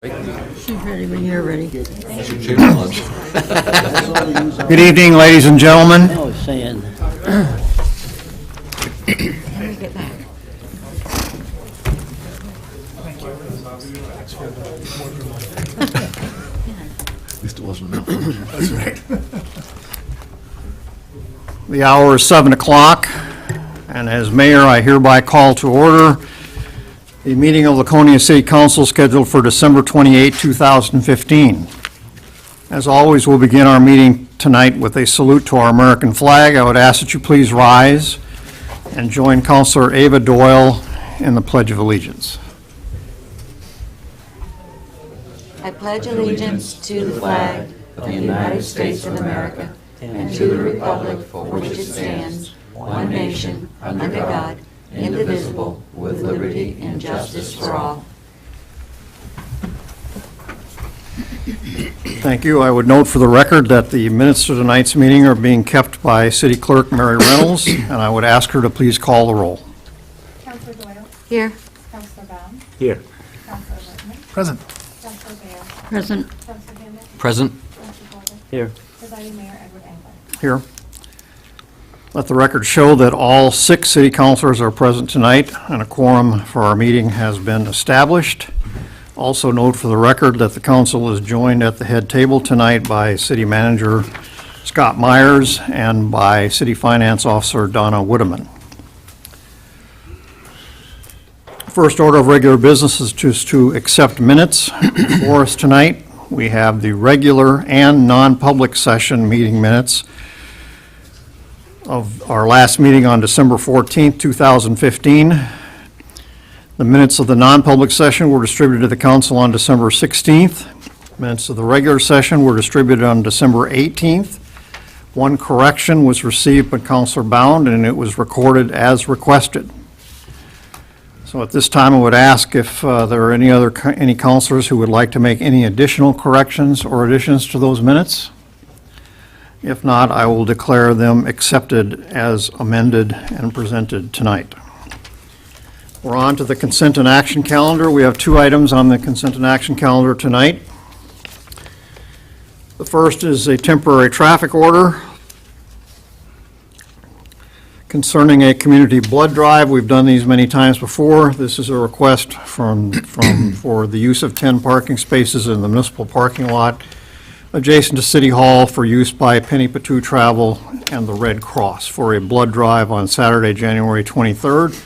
She's ready when you're ready. Good evening, ladies and gentlemen. I was saying. Let me get back. At least it wasn't malfunction. That's right. The hour is 7 o'clock, and as mayor, I hereby call to order the meeting of Laconia City Council scheduled for December 28, 2015. As always, we'll begin our meeting tonight with a salute to our American flag. I would ask that you please rise and join Councilor Ava Doyle in the Pledge of Allegiance. I pledge allegiance to the flag of the United States of America and to the republic for which it stands, one nation, under God, indivisible, with liberty and justice for all. Thank you. I would note for the record that the minutes of tonight's meeting are being kept by City Clerk Mary Reynolds, and I would ask her to please call the roll. Councilor Doyle. Here. Councilor Baum. Here. Councilor Whitman. Present. Councilor Bear. Present. Councilor Hammond. Present. Councilor Gordon. Here. Presiding Mayor Edward Engler. Here. Let the record show that all 6 city councilors are present tonight, and a quorum for our meeting has been established. Also note for the record that the council is joined at the head table tonight by City Manager Scott Myers and by City Finance Officer Donna Woodeman. First order of regular business is just to accept minutes. For us tonight, we have the regular and non-public session meeting minutes of our last meeting on December 14th, 2015. The minutes of the non-public session were distributed to the council on December 16th. Minutes of the regular session were distributed on December 18th. One correction was received by Councilor Bound, and it was recorded as requested. So at this time, I would ask if there are any councilors who would like to make any additional corrections or additions to those minutes. If not, I will declare them accepted as amended and presented tonight. We're on to the consent and action calendar. We have 2 items on the consent and action calendar tonight. The first is a temporary traffic order concerning a community blood drive. We've done these many times before. This is a request for the use of 10 parking spaces in the municipal parking lot adjacent to City Hall for use by Penny Patu Travel and the Red Cross for a blood drive on Saturday, January 23rd.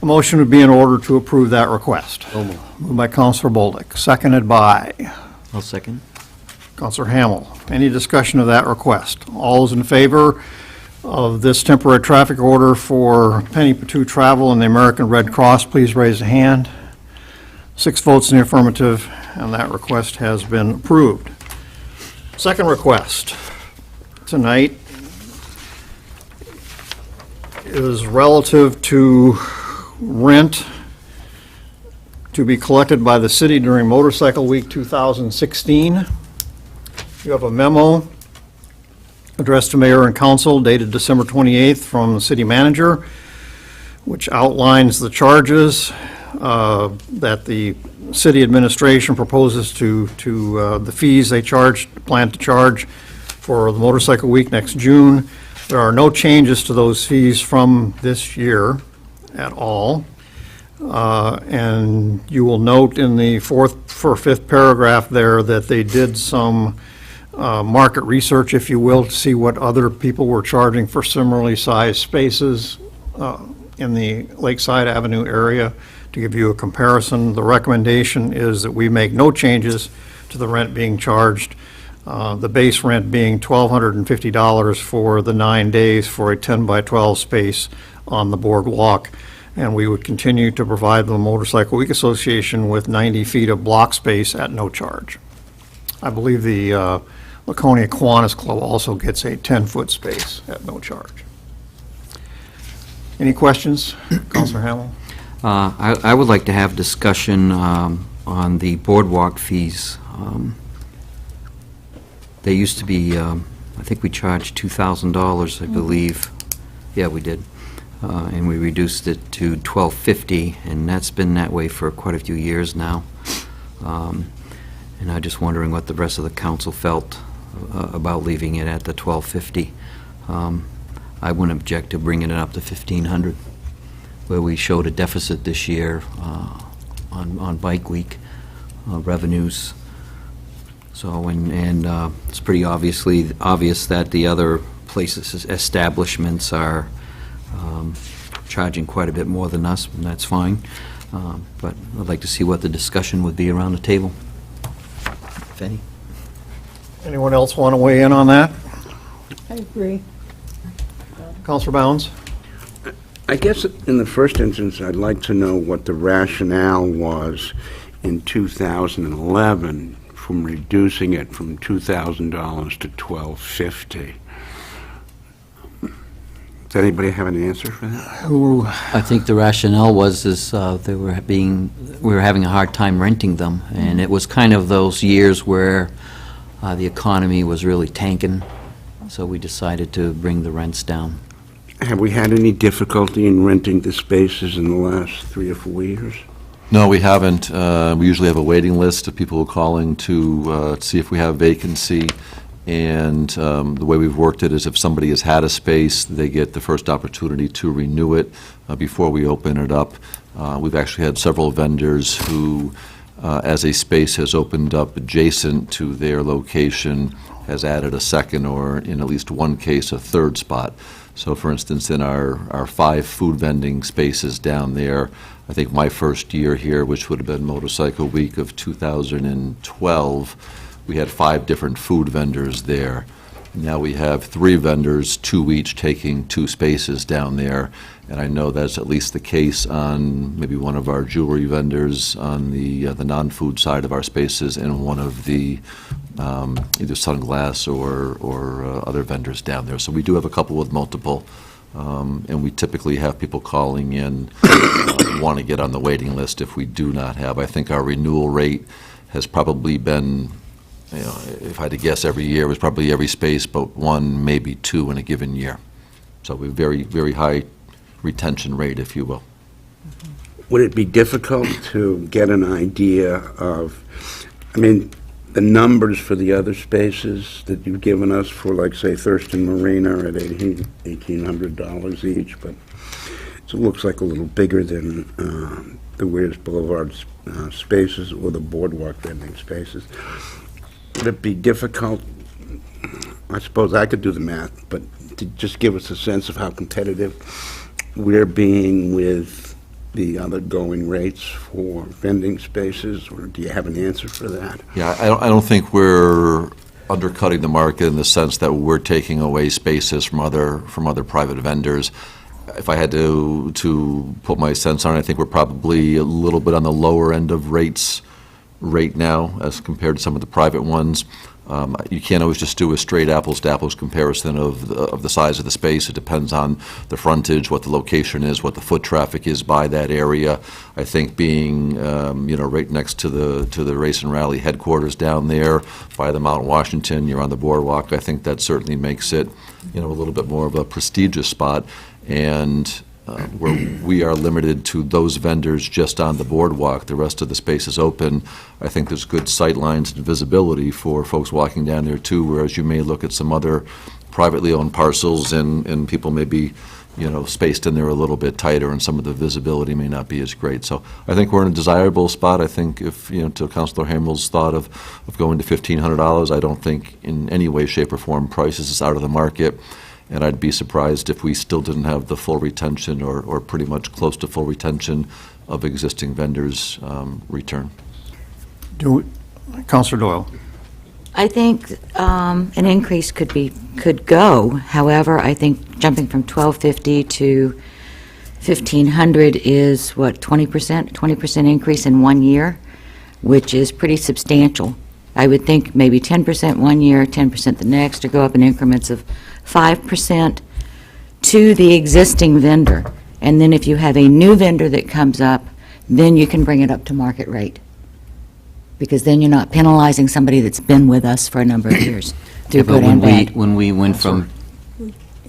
A motion would be in order to approve that request. Moved by Councilor Bolduc, seconded by I'll second. Councilor Hamel. Any discussion of that request? All those in favor of this temporary traffic order for Penny Patu Travel and the American Red Cross, please raise a hand. 6 votes in the affirmative, and that request has been approved. Second request tonight is relative to rent to be collected by the city during Motorcycle Week 2016. You have a memo addressed to Mayor and Council dated December 28th from the city manager, which outlines the charges that the city administration proposes to the fees they plan to charge for the Motorcycle Week next June. There are no changes to those fees from this year at all. And you will note in the 4th or 5th paragraph there that they did some market research, if you will, to see what other people were charging for similarly sized spaces in the Lakeside Avenue area. To give you a comparison, the recommendation is that we make no changes to the rent being charged, the base rent being $1,250 for the 9 days for a 10 by 12 space on the boardwalk, and we would continue to provide the Motorcycle Week Association with 90 feet of block space at no charge. I believe the Laconia Kiwanis Club also gets a 10-foot space at no charge. Any questions, Councilor Hamel? I would like to have discussion on the boardwalk fees. They used to be, I think we charged $2,000, I believe. Yeah, we did. And we reduced it to $1,250, and that's been that way for quite a few years now. And I'm just wondering what the rest of the council felt about leaving it at the $12.50. I wouldn't object to bringing it up to $1,500, where we showed a deficit this year on Bike Week revenues. So, and it's pretty obvious that the other places, establishments are charging quite a bit more than us, and that's fine. But I'd like to see what the discussion would be around the table. If any. Anyone else want to weigh in on that? I agree. Counselor Bounds? I guess in the first instance, I'd like to know what the rationale was in 2011 from reducing it from $2,000 to $1,250. Does anybody have an answer for that? I think the rationale was we were having a hard time renting them, and it was kind of those years where the economy was really tanking, so we decided to bring the rents down. Have we had any difficulty in renting the spaces in the last 3 or 4 years? No, we haven't. We usually have a waiting list of people calling to see if we have vacancy. And the way we've worked it is if somebody has had a space, they get the first opportunity to renew it before we open it up. We've actually had several vendors who, as a space has opened up adjacent to their location, has added a second or, in at least one case, a third spot. So, for instance, in our 5 food vending spaces down there, I think my first year here, which would have been Motorcycle Week of 2012, we had 5 different food vendors there. Now we have 3 vendors, 2 each taking 2 spaces down there. And I know that's at least the case on maybe one of our jewelry vendors on the non-food side of our spaces and one of the either sunglass or other vendors down there. So we do have a couple with multiple. And we typically have people calling in, want to get on the waiting list if we do not have. I think our renewal rate has probably been, if I had to guess every year, it was probably every space but 1, maybe 2 in a given year. So we have very, very high retention rate, if you will. Would it be difficult to get an idea of, the numbers for the other spaces that you've given us for, like, say, Thurston Marina are at $1,800 each, but so it looks like a little bigger than the Weirs Boulevard spaces or the Boardwalk vending spaces. Would it be difficult, I suppose I could do the math, but to just give us a sense of how competitive we're being with the other going rates for vending spaces, or do you have an answer for that? Yeah, I don't think we're undercutting the market in the sense that we're taking away spaces from other private vendors. If I had to put my sense on it, I think we're probably a little bit on the lower end of rates right now as compared to some of the private ones. You can't always just do a straight apples-to-apples comparison of the size of the space. It depends on the frontage, what the location is, what the foot traffic is by that area. I think being right next to the race and rally headquarters down there by the Mount Washington, you're on the boardwalk. I think that certainly makes it a little bit more of a prestigious spot. And where we are limited to those vendors just on the boardwalk, the rest of the space is open. I think there's good sight lines and visibility for folks walking down there too, whereas you may look at some other privately owned parcels and people may be, spaced in there a little bit tighter and some of the visibility may not be as great. So I think we're in a desirable spot. I think if, to Councilor Hamel's thought of going to $1,500, I don't think in any way, shape, or form prices is out of the market. And I'd be surprised if we still didn't have the full retention or pretty much close to full retention of existing vendors return. Councilor Doyle? I think an increase could go. However, I think jumping from $1,250 to $1,500 is, 20%? 20% increase in 1 year, which is pretty substantial. I would think maybe 10% 1 year, 10% the next, or go up in increments of 5% to the existing vendor. And then if you have a new vendor that comes up, then you can bring it up to market rate. Because then you're not penalizing somebody that's been with us for a number of years, through But good and bad. when we went from,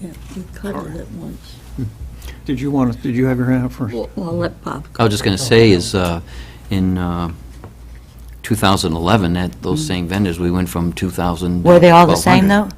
Yeah, we covered it once. Did you have your hand up first? Well, I'll let Bob go. I was just going to say is in 2011, at those same vendors, we went from 2,000 to Were they all the same, 1,200. though?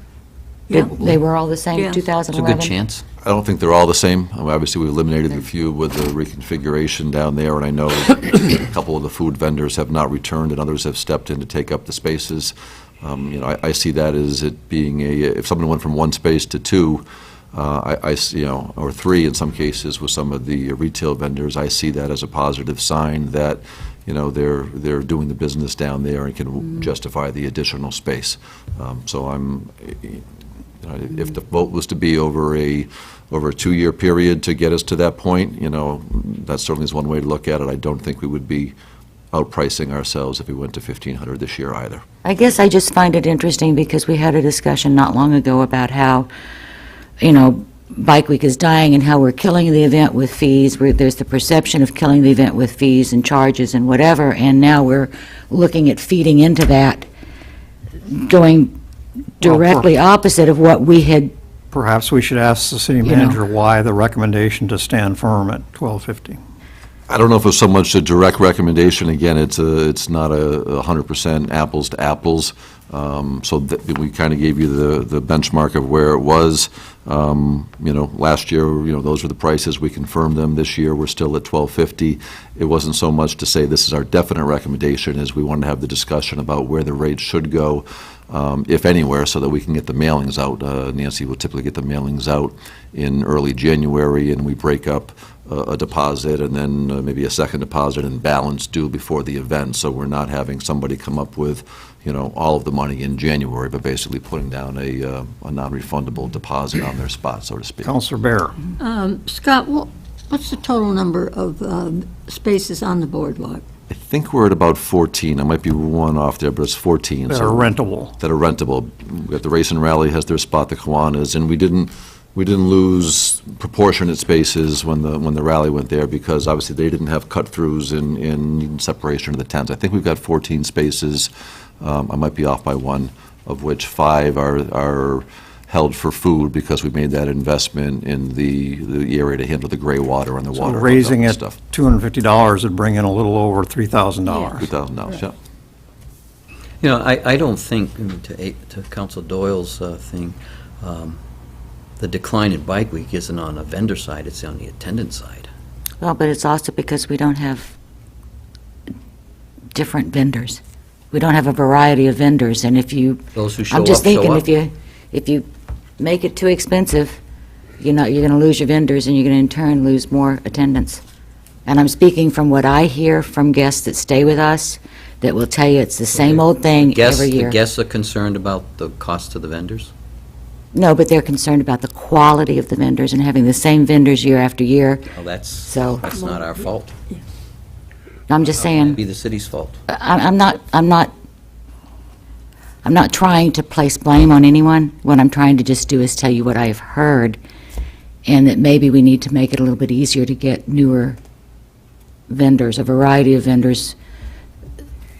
Yeah. They were all the same, Yeah. It's a 2011? good chance. I don't think they're all the same. Obviously, we eliminated a few with the reconfiguration down there, and I know a couple of the food vendors have not returned, and others have stepped in to take up the spaces. I see that as it being if someone went from one space to two, I see, or three in some cases with some of the retail vendors, I see that as a positive sign that, they're doing the business down there and can justify the additional space. So if the vote was to be over a 2-year period to get us to that point, that certainly is one way to look at it. I don't think we would be outpricing ourselves if we went to 1,500 this year either. I guess I just find it interesting because we had a discussion not long ago about how, Bike Week is dying and how we're killing the event with fees. There's the perception of killing the event with fees and charges and whatever, and now we're looking at feeding into that, going directly opposite of what we had. Perhaps we should ask the city know. manager why the recommendation to stand firm at 1250. I don't know if it's so much a direct recommendation. Again, it's not a 100% apples to apples. So we kind of gave you the benchmark of where it was. Last year, those were the prices. We confirmed them. This year, we're still at 1250. It wasn't so much to say this is our definite recommendation as we wanted to have the discussion about where the rates should go, if anywhere, so that we can get the mailings out. Nancy will typically get the mailings out in early January, and we break up a deposit and then maybe a second deposit and balance due before the event. So we're not having somebody come up with, all of the money in January, but basically putting down a non-refundable deposit on their spot, so to speak. Counselor Bear. Scott, what's the total number of spaces on the boardwalk? I think we're at about 14. I might be one off there, but it's 14. That so- are rentable. That are rentable. We got the Race and Rally has their spot, the Kiwanis, and we didn't lose proportionate spaces when the rally went there because obviously they didn't have cut-throughs in separation of the tents. I think we've got 14 spaces. I might be off by one, of which 5 are held for food because we made that investment in the area to handle the gray water and the So water. raising it stuff. $250 would bring in a little over $3,000. $2,000, yeah. I don't think, to Council Doyle's thing, the decline in Bike Week isn't on the vendor side, it's on the attendant side. Well, but it's also because we don't have different vendors. We don't have a variety of vendors, and if you, Those who show I'm just up, show thinking, up. if you make it too expensive, you're going to lose your vendors, and you're going to in turn lose more attendance. And I'm speaking from what I hear from guests that stay with us, that will tell you it's the same old thing every year. The guests are concerned about the cost to the vendors? No, but they're concerned about the quality of the vendors and having the same vendors year after year. Well, that's So- not our fault. I'm just It'd saying, be the city's fault. I'm not trying to place blame on anyone. What I'm trying to just do is tell you what I have heard, and that maybe we need to make it a little bit easier to get newer vendors, a variety of vendors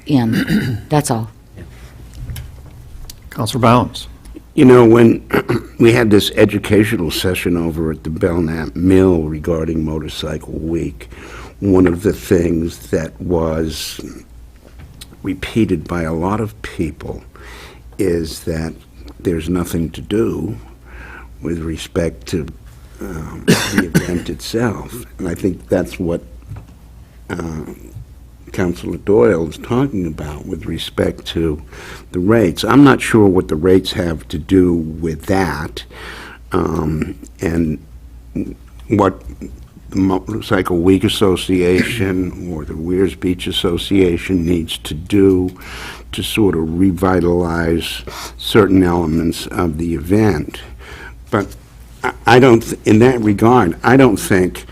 in. That's all. Counselor Bounds. When we had this educational session over at the Belknap Mill regarding Motorcycle Week, one of the things that was repeated by a lot of people is that there's nothing to do with respect to the event itself. And I think that's what Councilor Doyle is talking about with respect to the rates. I'm not sure what the rates have to do with that, and what the Motorcycle Week Association or the Weirs Beach Association needs to do to sort of revitalize certain elements of the event. But I don't, in that regard, I don't think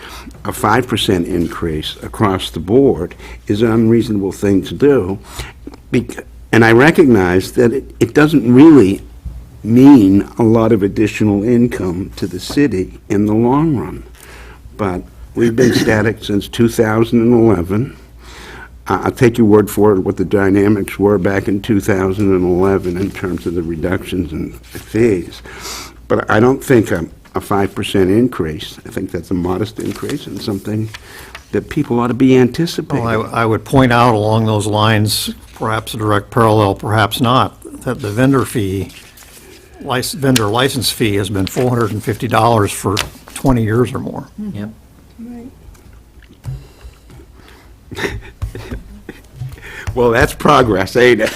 a 5% increase across the board is an unreasonable thing to do. And I recognize that it doesn't really mean a lot of additional income to the city in the long run. But we've been static since 2011. I'll take your word for it, what the dynamics were back in 2011 in terms of the reductions in fees. But I don't think a 5% increase, I think that's a modest increase and something that people ought to be anticipating. Well, I would point out along those lines, perhaps a direct parallel, perhaps not, that the vendor license fee has been $450 for 20 years or more. Yep. Well, that's progress, ain't it?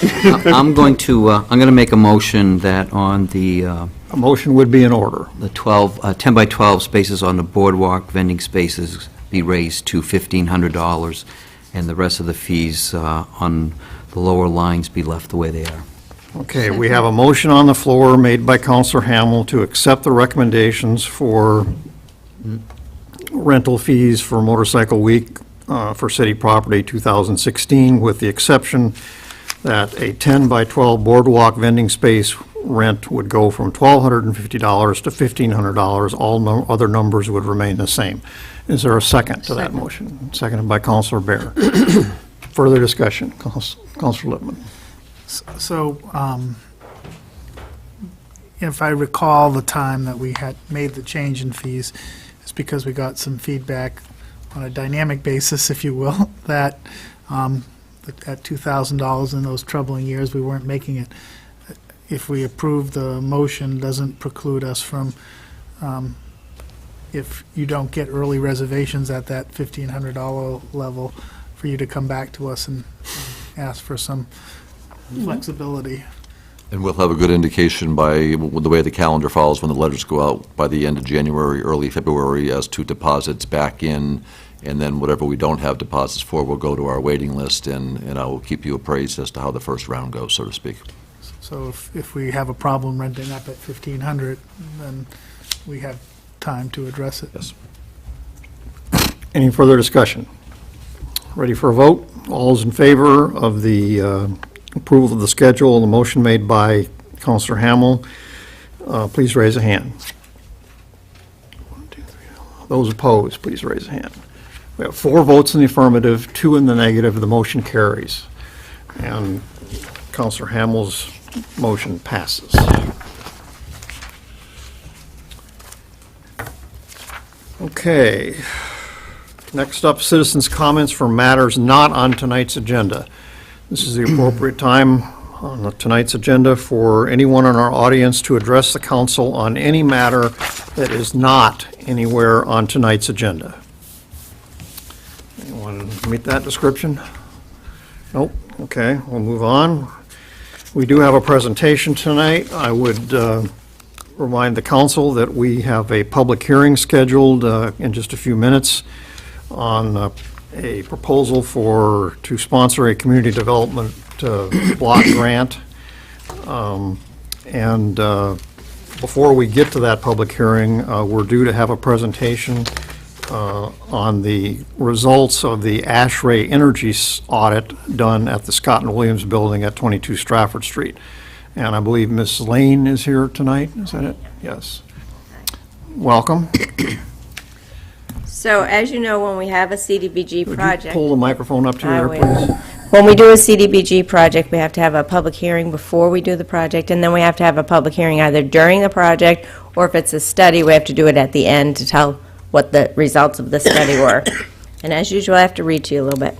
I'm going to make a motion that on the A motion would be in order. 10 by 12 spaces on the boardwalk vending spaces be raised to $1,500, and the rest of the fees on the lower lines be left the way they are. Okay, we have a motion on the floor made by Counselor Hamel to accept the recommendations for rental fees for Motorcycle Week for city property 2016, with the exception that a 10 by 12 boardwalk vending space rent would go from $1,250 to $1,500. All other numbers would remain the same. Is there a second to that motion? Seconded by Counselor Bear. Further discussion, Counselor Lippman. So, if I recall the time that we had made the change in fees, it's because we got some feedback on a dynamic basis, if you will, that at $2,000 in those troubling years, we weren't making it. If we approve the motion, doesn't preclude us from, if you don't get early reservations at that $1,500 level, for you to come back to us and ask for some flexibility. And we'll have a good indication by the way the calendar falls when the letters go out by the end of January, early February, as to deposits back in, and then whatever we don't have deposits for will go to our waiting list, and I will keep you appraised as to how the first round goes, so to speak. So if we have a problem renting up at 1,500, then we have time to address it. Yes. Any further discussion? Ready for a vote? All those in favor of the approval of the schedule, the motion made by Counselor Hamel, please raise a hand. 1, 2, 3. Those opposed, please raise a hand. We have 4 votes in the affirmative, 2 in the negative. The motion carries. And Counselor Hamel's motion passes. Okay. Next up, citizens' comments for matters not on tonight's agenda. This is the appropriate time on tonight's agenda for anyone in our audience to address the council on any matter that is not anywhere on tonight's agenda. Anyone meet that description? Nope. Okay, we'll move on. We do have a presentation tonight. I would remind the council that we have a public hearing scheduled in just a few minutes on a proposal to sponsor a community development block grant. Before we get to that public hearing, we're due to have a presentation on the results of the ASHRAE Energy audit done at the Scott and Williams Building at 22 Stratford Street. And I believe Ms. Lane is here tonight, is that it? Yes. Welcome. So as you know, when we have a CDBG Would you project, pull the microphone up to I there, will. please? When we do a CDBG project, we have to have a public hearing before we do the project, and then we have to have a public hearing either during the project, or if it's a study, we have to do it at the end to tell what the results of the study were. And as usual, I have to read to you a little bit.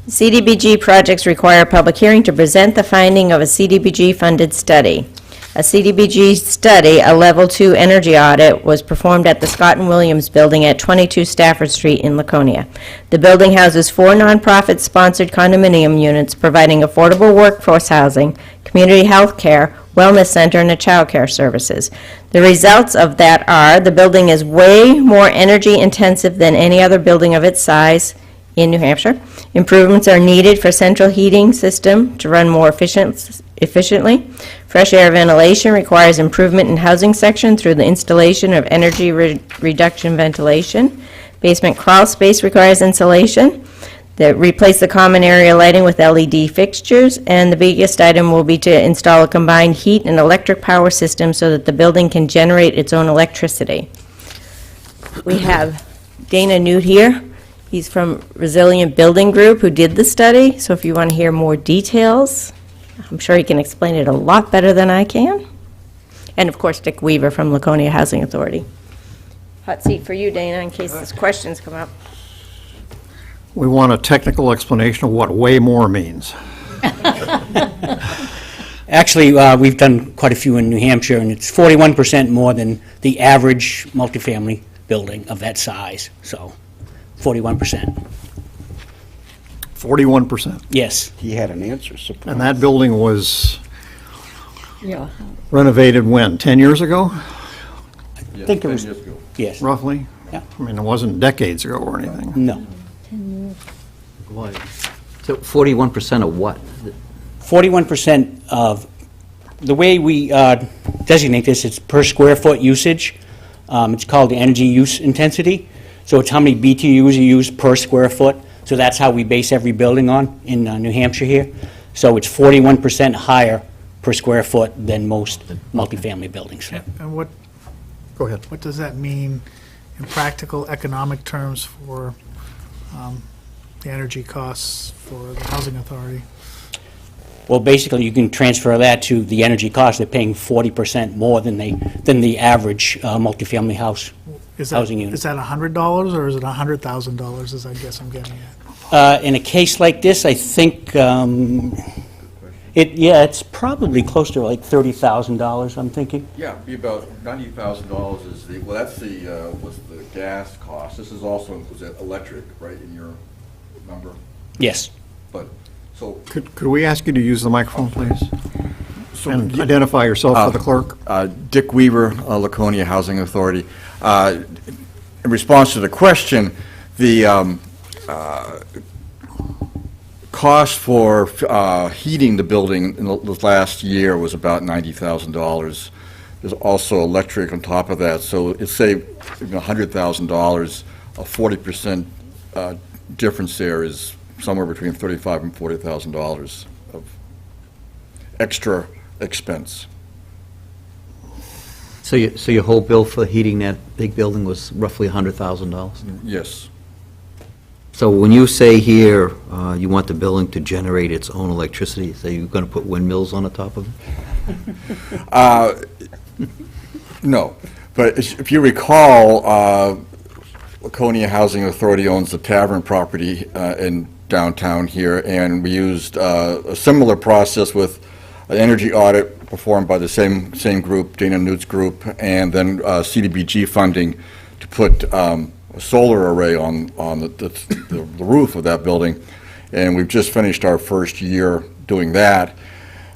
CDBG projects require a public hearing to present the finding of a CDBG-funded study. A CDBG study, a Level 2 energy audit, was performed at the Scott and Williams Building at 22 Stafford Street in Laconia. The building houses 4 nonprofit-sponsored condominium units providing affordable workforce housing, community health care, wellness center, and child care services. The results of that are the building is way more energy intensive than any other building of its size in New Hampshire. Improvements are needed for central heating system to run more efficiently. Fresh air ventilation requires improvement in housing section through the installation of energy reduction ventilation. Basement crawl space requires insulation. Replace the common area lighting with LED fixtures, and the biggest item will be to install a combined heat and electric power system so that the building can generate its own electricity. We have Dana Newt here. He's from Resilient Building Group, who did the study, so if you want to hear more details, I'm sure he can explain it a lot better than I can. And of course, Dick Weaver from Laconia Housing Authority. Hot seat for you, Dana, in case these questions come up. We want a technical explanation of what way more means. Actually, we've done quite a few in New Hampshire, and it's 41% more than the average multifamily building of that size, so 41%. 41%. Yes. He had an answer, surprise. And that building was Yeah. renovated when, 10 years ago, I think it was, yes, roughly? Yeah. I mean, it wasn't decades ago or anything. no. Why? So 41% of what? 41% of, the way we designate this, it's per square foot usage. It's called the energy use intensity. So it's how many BTUs you use per square foot. So that's how we base every building on in New Hampshire here. So it's 41% higher per square foot than most multifamily buildings. And what, Go ahead. what does that mean in practical economic terms for the energy costs for the housing authority? Well, basically, you can transfer that to the energy cost. They're paying 40% more than the average multifamily house. Is Housing unit. Is that $100 or is it $100,000 is I guess I'm getting at? In a case like this, I think, it's probably close to like $30,000, I'm thinking. Yeah, be about $90,000 is the, well, that's the, was the gas cost. This is also includes electric, right, in your number? Yes. But, so, Could we ask you to use the microphone, please? And identify yourself for the clerk. Dick Weaver, Laconia Housing Authority. In response to the question, the cost for heating the building in the last year was about $90,000. There's also electric on top of that, so it's say $100,000. A 40% difference there is somewhere between $35,000 and $40,000 of extra expense. So your whole bill for heating that big building was roughly $100,000? Yes. So when you say here, you want the building to generate its own electricity, so you're going to put windmills on the top of it? No, but if you recall, Laconia Housing Authority owns the tavern property in downtown here, and we used a similar process with an energy audit performed by the same group, Dana Newt's group, and then CDBG funding to put a solar array on the roof of that building. And we've just finished our first year doing that.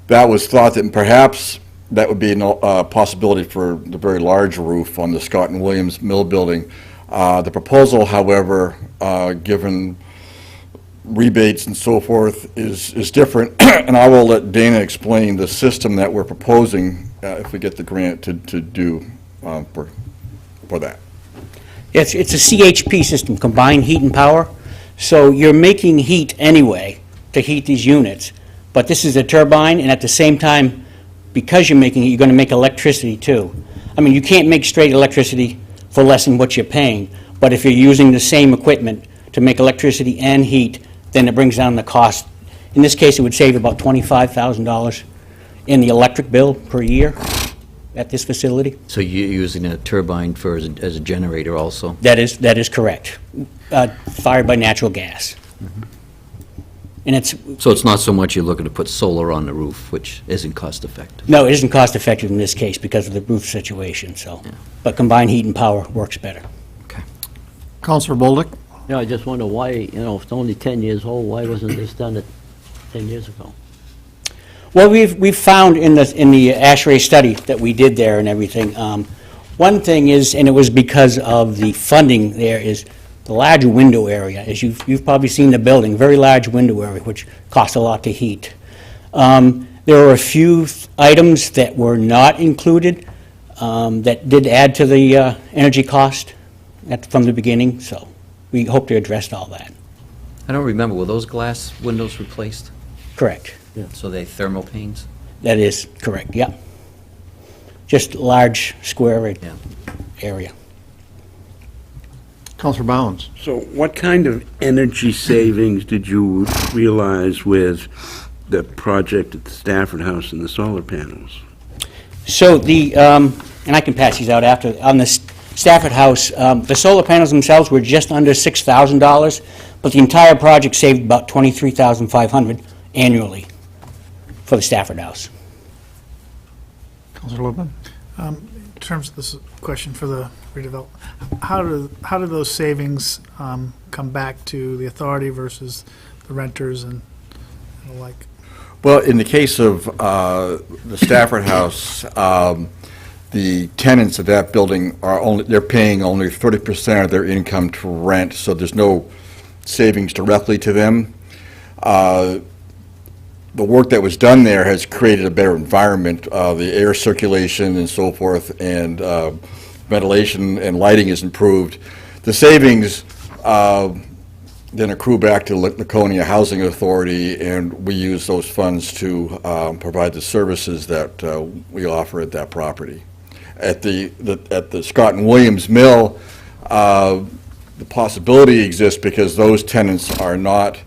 That was thought that perhaps that would be a possibility for the very large roof on the Scott and Williams Mill building. The proposal, however, given rebates and so forth, is different, and I will let Dana explain the system that we're proposing if we get the grant to do for that. It's a CHP system, combined heat and power. So you're making heat anyway to heat these units, but this is a turbine, and at the same time, because you're making it, you're going to make electricity too. I mean, you can't make straight electricity for less than what you're paying, but if you're using the same equipment to make electricity and heat, then it brings down the cost. In this case, it would save about $25,000 in the electric bill per year at this facility. So you're using a turbine as a generator also? That is correct. Fired by natural gas. And it's, So it's not so much you're looking to put solar on the roof, which isn't cost effective? no, it isn't cost effective in this case because of the roof situation, so. But combined heat and power works better. Counselor Bolduc? Yeah, I just wonder why, if it's only 10 years old, why wasn't this done 10 years ago? Well, we've found in the ASHRAE study that we did there and everything, one thing is, and it was because of the funding there, is the large window area. As you've probably seen the building, very large window area, which costs a lot to heat. There were a few items that were not included that did add to the energy cost from the beginning, so we hope to address all that. I don't remember, were those glass windows replaced? Correct. So they thermal panes? That is correct, yeah. Just large square Yeah. area. Counselor Bounds? So what kind of energy savings did you realize with the project at the Stafford House and the solar panels? So and I can pass these out after, on this Stafford House, the solar panels themselves were just under $6,000, but the entire project saved about $23,500 annually for the Stafford House. Councilor Lippman? In terms of this question for the redevelop, how do those savings come back to the authority versus the renters and the like? Well, in the case of the Stafford House, the tenants of that building they're paying only 30% of their income to rent, so there's no savings directly to them. The work that was done there has created a better environment. The air circulation and so forth, and ventilation and lighting is improved. The savings then accrue back to Laconia Housing Authority, and we use those funds to provide the services that we offer at that property. At the Scott and Williams Mill, the possibility exists because those tenants are not.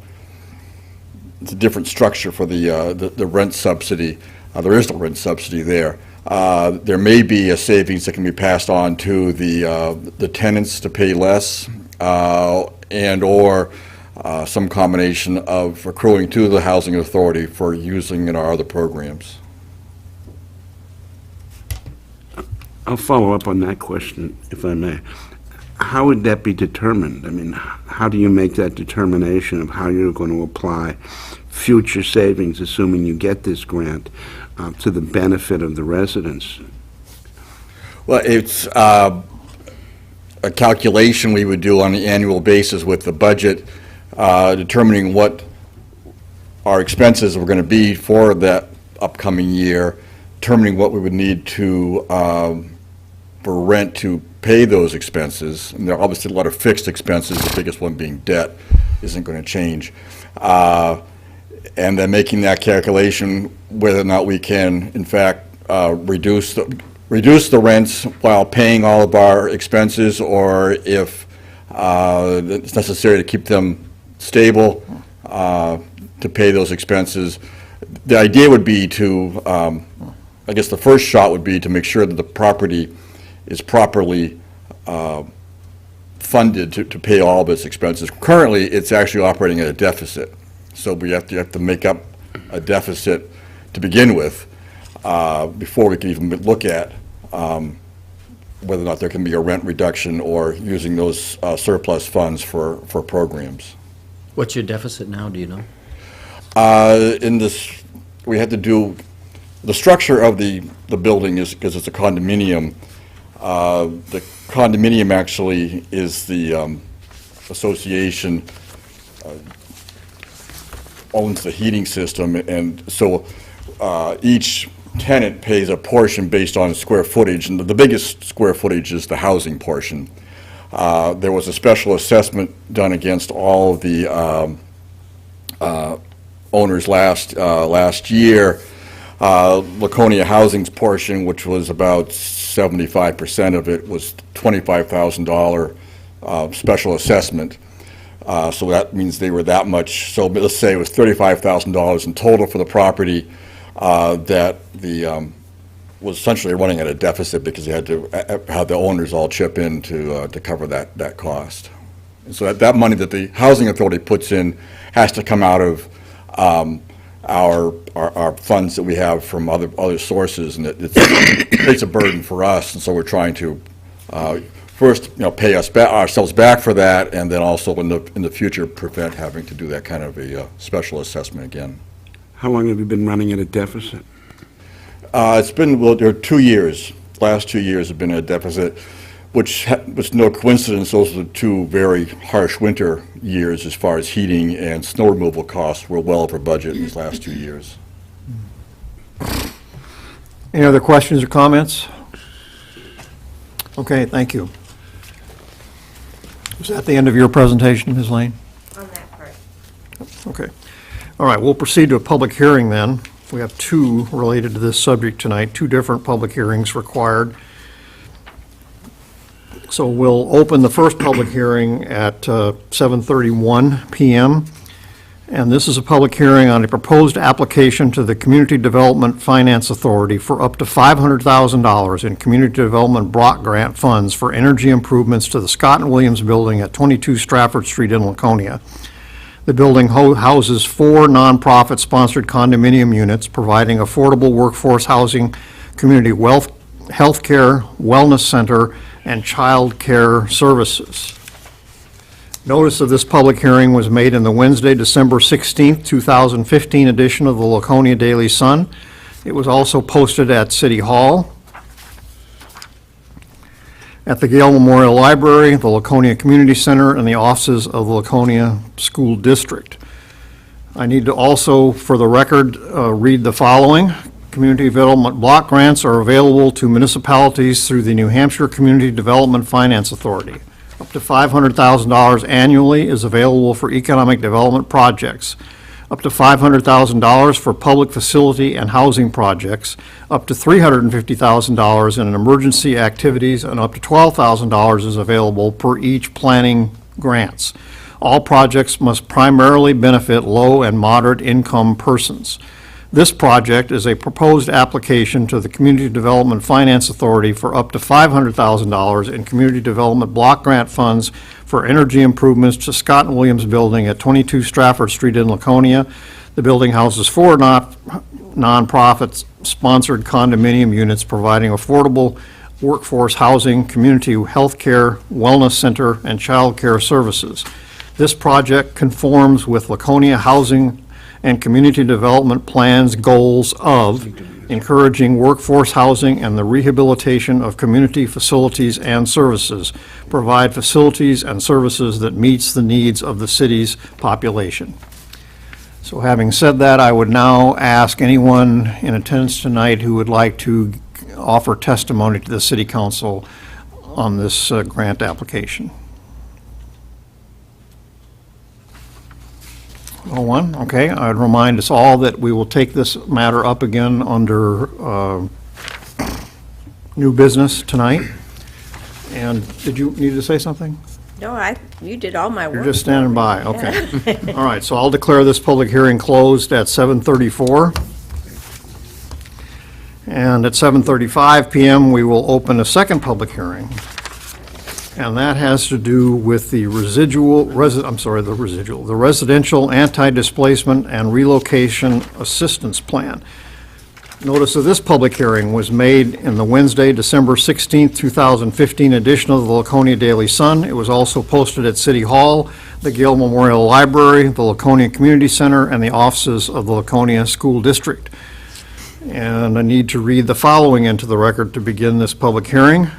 It's a different structure for the rent subsidy. There is no rent subsidy there. There may be a savings that can be passed on to the tenants to pay less, and/or some combination of accruing to the housing authority for using in our other programs. I'll follow up on that question, if I may. How would that be determined? I mean, how do you make that determination of how you're going to apply future savings, assuming you get this grant, to the benefit of the residents? Well, it's a calculation we would do on an annual basis with the budget, determining what our expenses were going to be for that upcoming year, determining what we would need to for rent to pay those expenses. And there are obviously a lot of fixed expenses, the biggest one being debt isn't going to change. And then making that calculation whether or not we can, in fact, reduce the rents while paying all of our expenses, or if it's necessary to keep them stable to pay those expenses. The idea would be to, I guess the first shot would be to make sure that the property is properly funded to pay all of its expenses. Currently, it's actually operating at a deficit, so we have to make up a deficit to begin with before we can even look at whether or not there can be a rent reduction or using those surplus funds for programs. What's your deficit now, do you know? In this, we had to do, the structure of the building is, because it's a condominium, the condominium actually is the association owns the heating system, and so each tenant pays a portion based on square footage, and the biggest square footage is the housing portion. There was a special assessment done against all of the owners last year. Laconia Housing's portion, which was about 75% of it, was $25,000 special assessment. So that means they were that much. So let's say it was $35,000 in total for the property that was essentially running at a deficit because they had to have the owners all chip in to cover that cost. And so that money that the housing authority puts in has to come out of our funds that we have from other sources, and it creates a burden for us. And so we're trying to first, pay ourselves back for that, and then also in the future prevent having to do that kind of a special assessment again. How long have you been running at a deficit? It's been, well, there are 2 years. Last 2 years have been a deficit, which was no coincidence. Those are the two very harsh winter years as far as heating and snow removal costs were well over budget in these last 2 years. Any other questions or comments? Okay, thank you. Was that the end of your presentation, Ms. Lane? On that part. Okay. All right, we'll proceed to a public hearing then. We have two related to this subject tonight, two different public hearings required. So we'll open the first public hearing at 7:31 p.m. And this is a public hearing on a proposed application to the Community Development Finance Authority for up to $500,000 in community development block grant funds for energy improvements to the Scott and Williams Building at 22 Stratford Street in Laconia. The building houses 4 nonprofit-sponsored condominium units providing affordable workforce housing, community health care, wellness center, and child care services. Notice of this public hearing was made in the Wednesday, December 16th, 2015 edition of the Laconia Daily Sun. It was also posted at City Hall, at the Gale Memorial Library, the Laconia Community Center, and the offices of the Laconia School District. I need to also, for the record, read the following. Community development block grants are available to municipalities through the New Hampshire Community Development Finance Authority. Up to $500,000 annually is available for economic development projects. Up to $500,000 for public facility and housing projects. Up to $350,000 in emergency activities, and up to $12,000 is available per each planning grants. All projects must primarily benefit low and moderate income persons. This project is a proposed application to the Community Development Finance Authority for up to $500,000 in community development block grant funds for energy improvements to Scott and Williams Building at 22 Stratford Street in Laconia. The building houses 4 nonprofit-sponsored condominium units providing affordable workforce housing, community health care, wellness center, and child care services. This project conforms with Laconia Housing and Community Development Plan's goals of encouraging workforce housing and the rehabilitation of community facilities and services, provide facilities and services that meets the needs of the city's population. So having said that, I would now ask anyone in attendance tonight who would like to offer testimony to the City Council on this grant application. No one? Okay, I'd remind us all that we will take this matter up again under new business tonight. And did you need to say something? No, you did all my work. You're just standing by, okay. All right, so I'll declare this public hearing closed at 7:34. And at 7:35 PM, we will open a second public hearing. And that has to do with the the Residential Anti-Displacement and Relocation Assistance Plan. Notice of this public hearing was made in the Wednesday, December 16th, 2015 edition of the Laconia Daily Sun. It was also posted at City Hall, the Gale Memorial Library, the Laconia Community Center, and the offices of the Laconia School District. And I need to read the following into the record to begin this public hearing.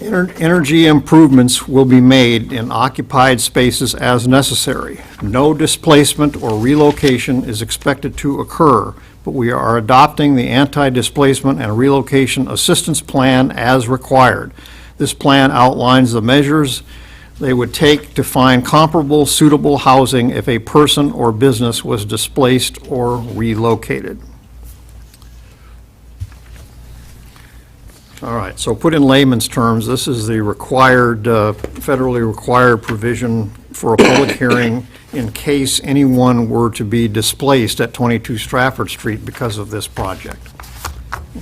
Energy improvements will be made in occupied spaces as necessary. No displacement or relocation is expected to occur, but we are adopting the Anti-Displacement and Relocation Assistance Plan as required. This plan outlines the measures they would take to find comparable, suitable housing if a person or business was displaced or relocated. All right, so put in layman's terms, this is the required, federally required provision for a public hearing in case anyone were to be displaced at 22 Stratford Street because of this project.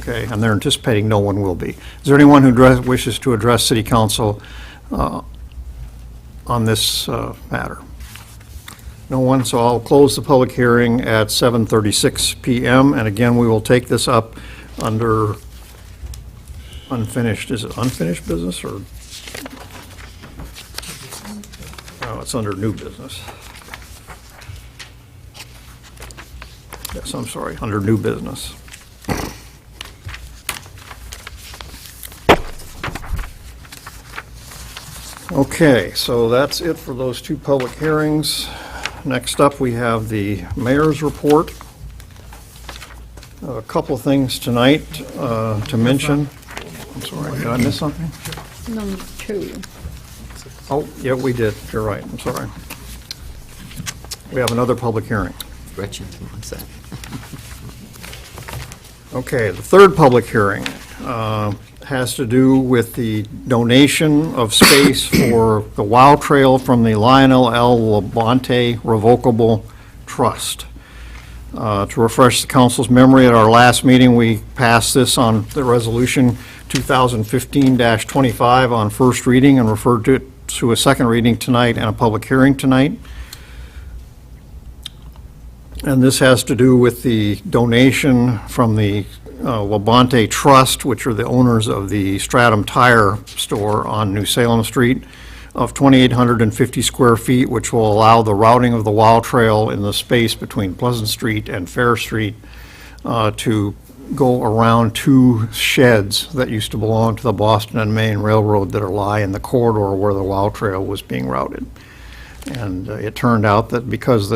Okay, and they're anticipating no one will be. Is there anyone who wishes to address City Council on this matter? No one, so I'll close the public hearing at 7:36 PM. And again, we will take this up under unfinished, is it unfinished business or? No, it's under new business. Yes, I'm sorry, under new business. Okay, so that's it for those two public hearings. Next up, we have the mayor's report. A couple of things tonight to mention. I'm sorry, did I miss something? Number 2. Oh, yeah, we did. You're right. I'm sorry. We have another public hearing. Gretchen, one second. Okay, the third public hearing. has to do with the donation of space for the WOW Trail from the Lionel L. Labonte Revocable Trust. To refresh the council's memory, at our last meeting, we passed this on the resolution 2015-25 on first reading and referred to it to a second reading tonight and a public hearing tonight. And this has to do with the donation from the Labonte Trust, which are the owners of the Stratum Tire store on New Salem Street, of 2,850 square feet, which will allow the routing of the WOW Trail in the space between Pleasant Street and Fair Street to go around two sheds that used to belong to the Boston and Maine Railroad that lie in the corridor where the WOW Trail was being routed. And it turned out that because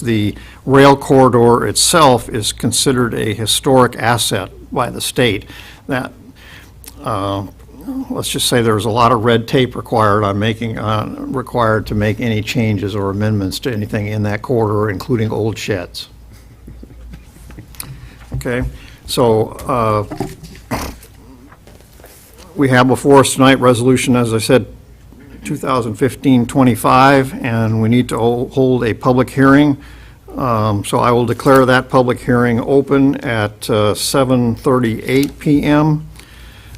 the rail corridor itself is considered a historic asset by the state, that let's just say there was a lot of red tape required to make any changes or amendments to anything in that corridor, including old sheds. Okay, so we have before us tonight resolution, as I said, 2015-25, and we need to hold a public hearing. So I will declare that public hearing open at 7:38 p.m.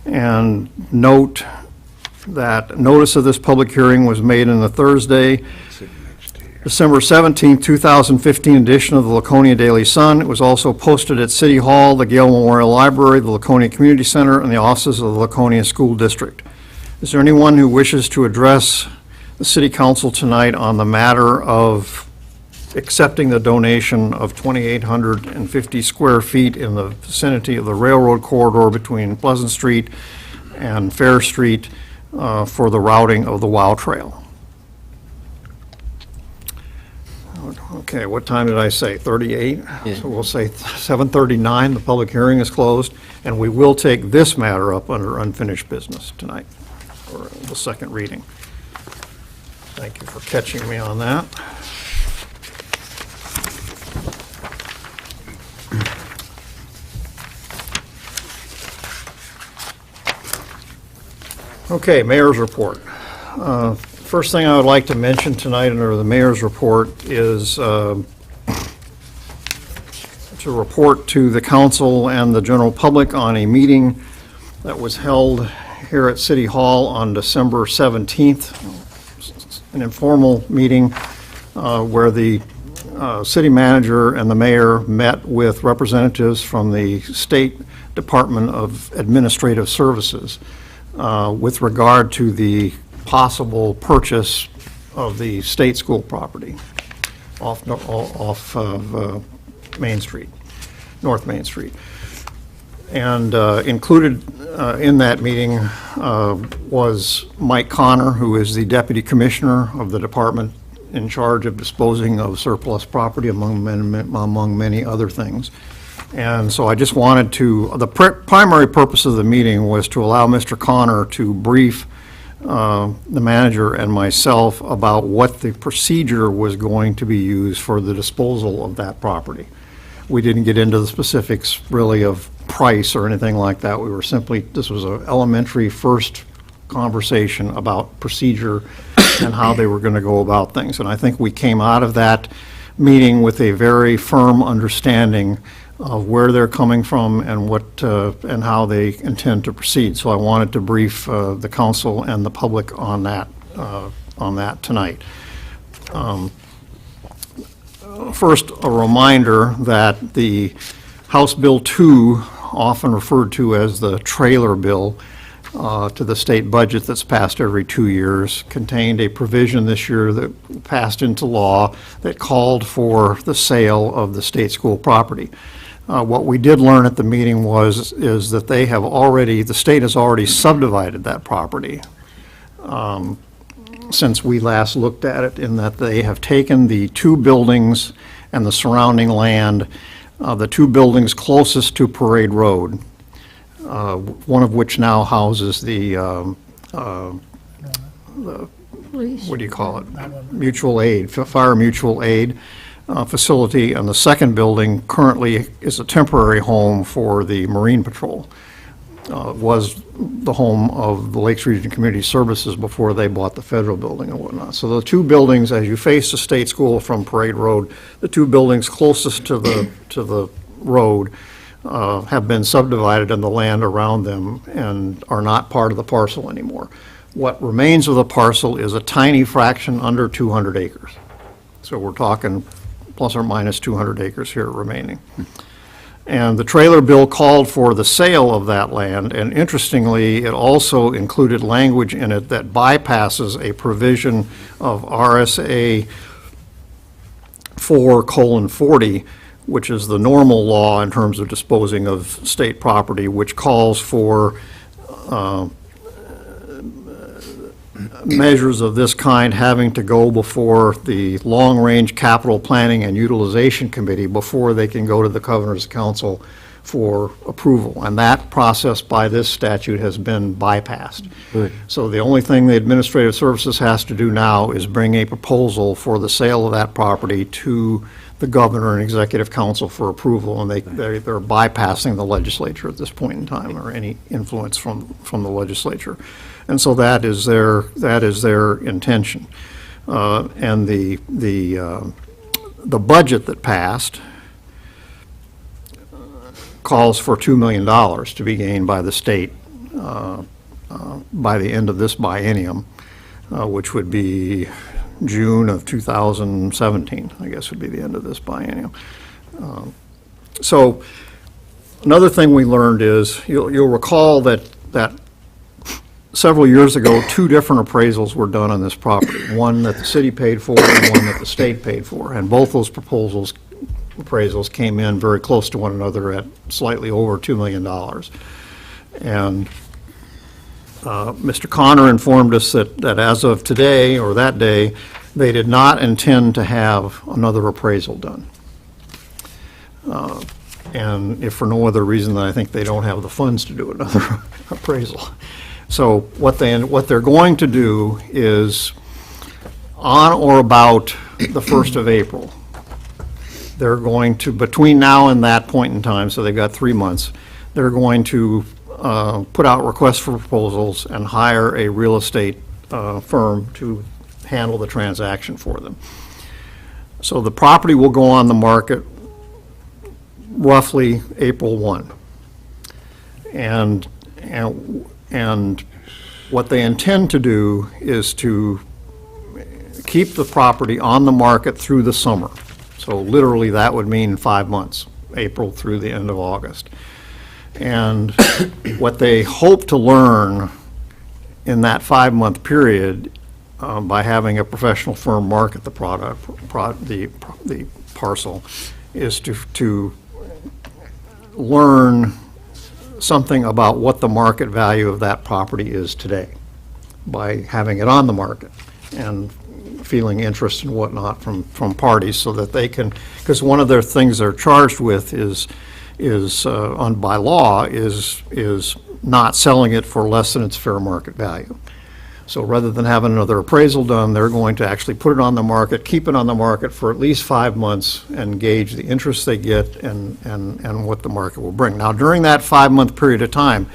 and note that notice of this public hearing was made in the Thursday, December 17, 2015 edition of the Laconia Daily Sun. It was also posted at City Hall, the Gale Memorial Library, the Laconia Community Center, and the offices of the Laconia School District. Is there anyone who wishes to address the City Council tonight on the matter of accepting the donation of 2,850 square feet in the vicinity of the railroad corridor between Pleasant Street and Fair Street for the routing of the WOW Trail? Okay, what time did I say? 38? Yeah. So we'll say 7:39, the public hearing is closed, and we will take this matter up under unfinished business tonight, or the second reading. Thank you for catching me on that. Okay, mayor's report. First thing I would like to mention tonight under the mayor's report is to report to the council and the general public on a meeting that was held here at City Hall on December 17th, an informal meeting where the city manager and the mayor met with representatives from the State Department of Administrative Services with regard to the possible purchase of the state school property off of Main Street, North Main Street. And included in that meeting was Mike Connor, who is the Deputy Commissioner of the department in charge of disposing of surplus property, among many other things. And so I just wanted to, the primary purpose of the meeting was to allow Mr. Connor to brief the manager and myself about what the procedure was going to be used for the disposal of that property. We didn't get into the specifics really of price or anything like that. We were simply, this was an elementary first conversation about procedure and how they were going to go about things. And I think we came out of that meeting with a very firm understanding of where they're coming from and what and how they intend to proceed. So I wanted to brief the council and the public on that tonight. First, a reminder that the House Bill 2, often referred to as the trailer bill to the state budget that's passed every 2 years, contained a provision this year that passed into law that called for the sale of the state school property. What we did learn at the meeting is that the state has already subdivided that property since we last looked at it, in that they have taken the two buildings and the surrounding land, the two buildings closest to Parade Road, one of which now houses the Police. what do you call it? Mutual aid, fire mutual aid. facility, and the second building currently is a temporary home for the Marine Patrol. Was the home of the Lakes Region Community Services before they bought the federal building and whatnot. So the two buildings, as you face the state school from Parade Road, the two buildings closest to the road have been subdivided, and the land around them and are not part of the parcel anymore. What remains of the parcel is a tiny fraction under 200 acres. So we're talking plus or minus 200 acres here remaining. And the trailer bill called for the sale of that land, and interestingly, it also included language in it that bypasses a provision of RSA 4:40, which is the normal law in terms of disposing of state property, which calls for measures of this kind having to go before the Long-Range Capital Planning and Utilization Committee before they can go to the Governor's Council for approval. And that process by this statute has been bypassed. Good. So the only thing the Administrative Services has to do now is bring a proposal for the sale of that property to the Governor and Executive Council for approval, and they're bypassing the legislature at this point in time, or any influence from the legislature. And so that is their intention. And the budget that passed calls for $2 million to be gained by the state by the end of this biennium, which would be June of 2017, I guess would be the end of this biennium. So another thing we learned is, you'll recall that several years ago, two different appraisals were done on this property, one that the city paid for and one that the state paid for. And both those appraisals came in very close to one another at slightly over $2 million. And Mr. Connor informed us that as of today, or that day, they did not intend to have another appraisal done. And if for no other reason than I think they don't have the funds to do another appraisal. So what they're going to do is, on or about the 1st of April, they're going to, between now and that point in time, so they've got 3 months, they're going to put out requests for proposals and hire a real estate firm to handle the transaction for them. So the property will go on the market roughly April 1. And what they intend to do is to keep the property on the market through the summer. So literally that would mean 5 months, April through the end of August. And what they hope to learn in that 5-month period by having a professional firm market the the parcel is to learn something about what the market value of that property is today by having it on the market and feeling interest and whatnot from parties, so that they can, because one of their things they're charged with is by law is not selling it for less than its fair market value. So rather than having another appraisal done, they're going to actually put it on the market, keep it on the market for at least 5 months, and gauge the interest they get and what the market will bring. Now, during that 5-month period of time,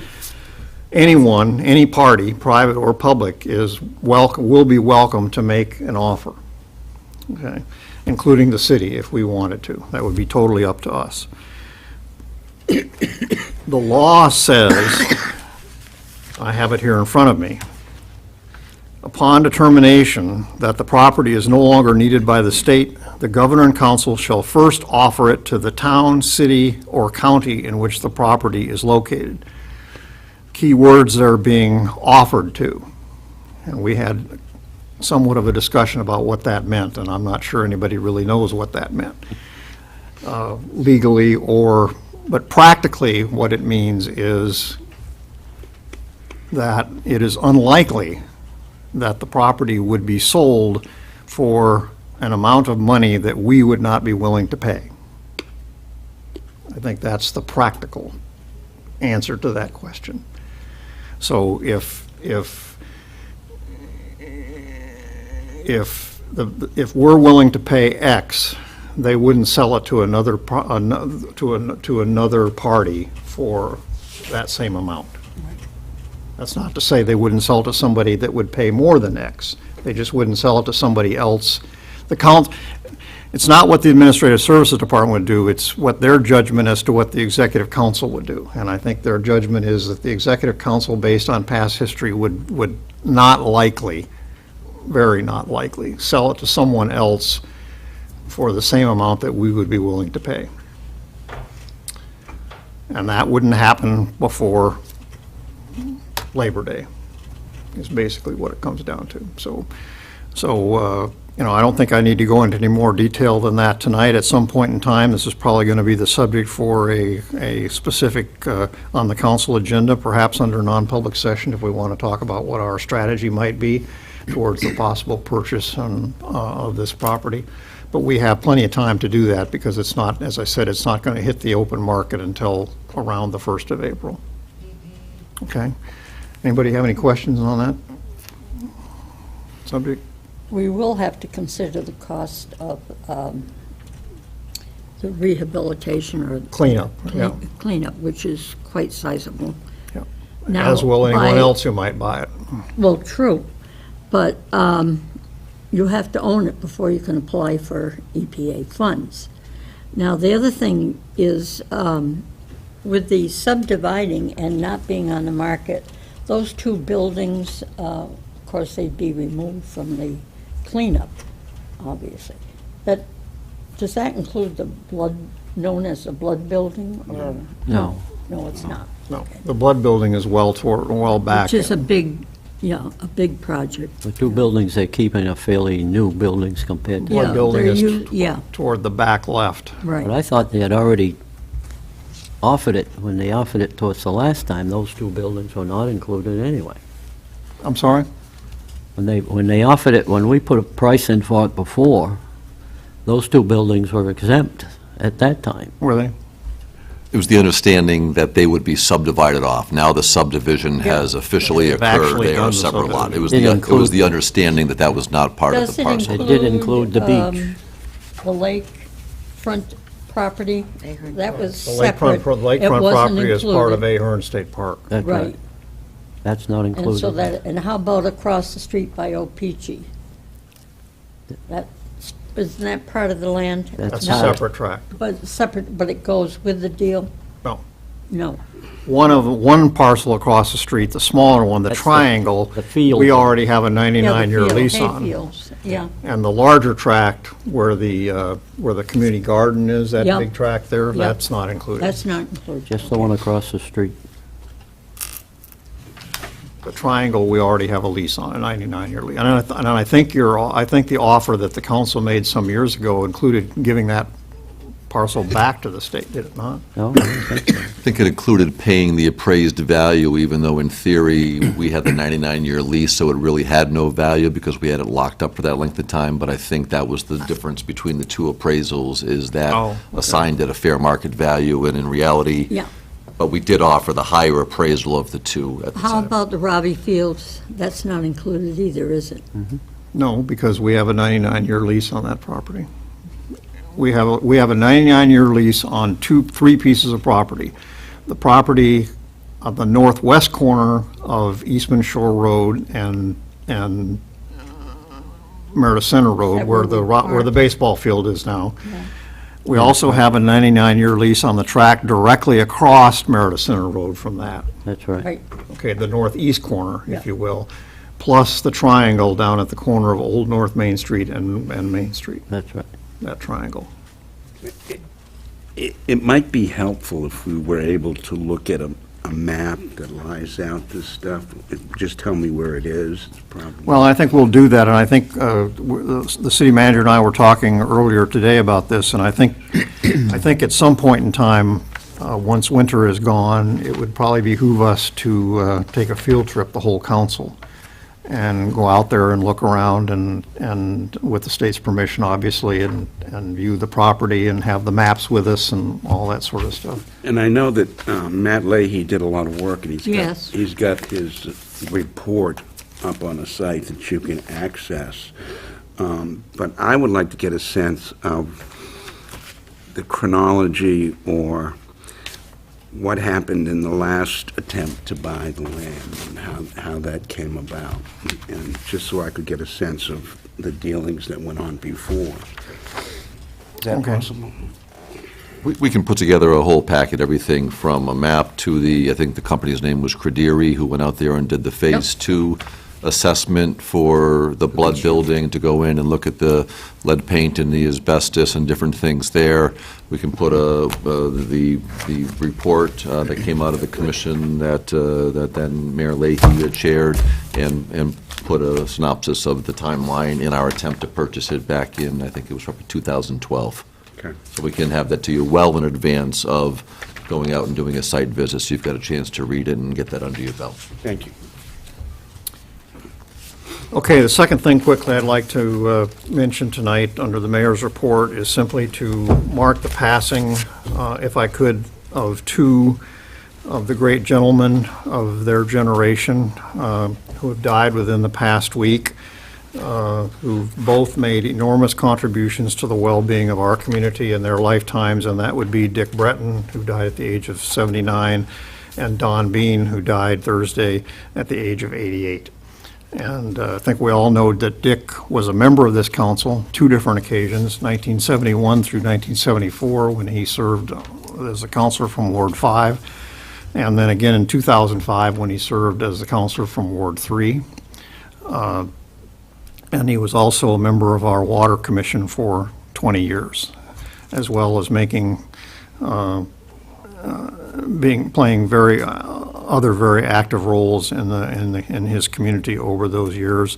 anyone, any party, private or public, will be welcome to make an offer, okay, including the city if we wanted to. That would be totally up to us. The law says, I have it here in front of me, upon determination that the property is no longer needed by the state, the governor and council shall first offer it to the town, city, or county in which the property is located. Key words that are being offered to. And we had somewhat of a discussion about what that meant, and I'm not sure anybody really knows what that meant legally, but practically what it means is that it is unlikely that the property would be sold for an amount of money that we would not be willing to pay. I think that's the practical answer to that question. So if we're willing to pay X, they wouldn't sell it to another, to another party for that same amount. That's not to say they wouldn't sell it to somebody that would pay more than X. They just wouldn't sell it to somebody else. It's not what the Administrative Services Department would do, it's what their judgment as to what the Executive Council would do. And I think their judgment is that the Executive Council, based on past history, would not likely, very not likely, sell it to someone else for the same amount that we would be willing to pay. And that wouldn't happen before Labor Day, is basically what it comes down to. So, I don't think I need to go into any more detail than that tonight. At some point in time, this is probably going to be the subject for a specific, on the council agenda, perhaps under non-public session, if we want to talk about what our strategy might be towards the possible purchase of this property. But we have plenty of time to do that, because it's not, as I said, it's not going to hit the open market until around the 1st of April. Okay? Anybody have any questions on that subject? We will have to consider the cost of the rehabilitation or Cleanup, yeah. cleanup, which is quite sizable. Yeah. Now, As will anyone by- else who might buy it. Well, true, but you have to own it before you can apply for EPA funds. Now, the other thing is, with the subdividing and not being on the market, those two buildings, of course, they'd be removed from the cleanup, obviously. But does that include the blood, known as the blood building, or? No. No, it's not. No, the blood building is well back. Which is a big project. The two buildings they're keeping are fairly new buildings compared to... Yeah, Blood building they're is yeah, toward the back left. But right. I thought they had already offered it, when they offered it to us the last time, those two buildings were not included anyway. I'm sorry? When they offered it, when we put a price in for it before, those two buildings were exempt at that time. Were they? It was the understanding that they would be subdivided off. Now the subdivision has officially They've occurred. actually They are done a the separate lot. It was Didn't the, it include- was the understanding that that was not part of Does the it parcel. It did include the beach. The lake front property? That was The separate. lakefront It wasn't property is part of included. Ahern State Park. That's right. Right. That's not And so included. that, and how about across the street by Opeachy? Isn't that part of the land? That's a No, separate tract. But separate, but it goes with the deal? No. No. One parcel across the street, the smaller one, the That's the- triangle, the field. we already have a Yeah, the 99-year field, lease hay on. fields, yeah. And the larger tract where the community garden is, that Yep. big tract there, Yep. that's not included. That's not included. Just the one across the street. The triangle, we already have a lease on, a 99-year lease. And I think I think the offer that the council made some years ago included giving that parcel back to the state, did it not? No, I don't think so. I think it included paying the appraised value, even though in theory, we had the 99-year lease, so it really had no value because we had it locked up for that length of time. But I think that was the difference between the two appraisals, is that Oh, okay. assigned at a fair market value, and in reality, Yeah. but we did offer the higher appraisal of the two at the How time. about the Robbie Fields? That's not included either, is it? No, because we have a 99-year lease on that property. We have a 99-year lease on three pieces of property. The property on the northwest corner of Eastman Shore Road and Meredith Center Road, That where where the baseball field is now. We also have a 99-year lease on the tract directly across Meredith Center Road from that. That's right. Right. Okay, the northeast corner, Yeah. if you will, plus the triangle down at the corner of Old North Main Street and Main Street, That's right. that triangle. It might be helpful if we were able to look at a map that lies out this stuff. Just tell me where it is. It's probably. Well, I think we'll do that, and I think the city manager and I were talking earlier today about this, and I think at some point in time, once winter is gone, it would probably behoove us to take a field trip, the whole council, and go out there and look around and with the state's permission, obviously, and view the property and have the maps with us and all that sort of stuff. And I know that Matt Leahy did a lot of work, and Yes. he's got his report up on a site that you can access. But I would like to get a sense of the chronology or what happened in the last attempt to buy the land and how that came about, and just so I could get a sense of the dealings that went on before. Is that Okay. possible? We can put together a whole packet, everything from a map to I think the company's name was Crederi, who went out there and did the Phase 2 assessment for the blood building, to go in and look at the lead paint and the asbestos and different things there. We can put the report that came out of the commission that then Mayor Leahy had chaired, and put a synopsis of the timeline in our attempt to purchase it back in, I think it was probably 2012. Okay. So we can have that to you well in advance of going out and doing a site visit, so you've got a chance to read it and get that under your belt. Thank you. Okay, the second thing quickly I'd like to mention tonight under the mayor's report is simply to mark the passing, if I could, of two of the great gentlemen of their generation who have died within the past week, who both made enormous contributions to the well-being of our community in their lifetimes, and that would be Dick Breton, who died at the age of 79, and Don Bean, who died Thursday at the age of 88. And I think we all know that Dick was a member of this council, two different occasions, 1971 through 1974, when he served as a councilor from Ward 5, and then again in 2005 when he served as the councilor from Ward 3. And he was also a member of our Water Commission for 20 years, as well as playing other very active roles in his community over those years.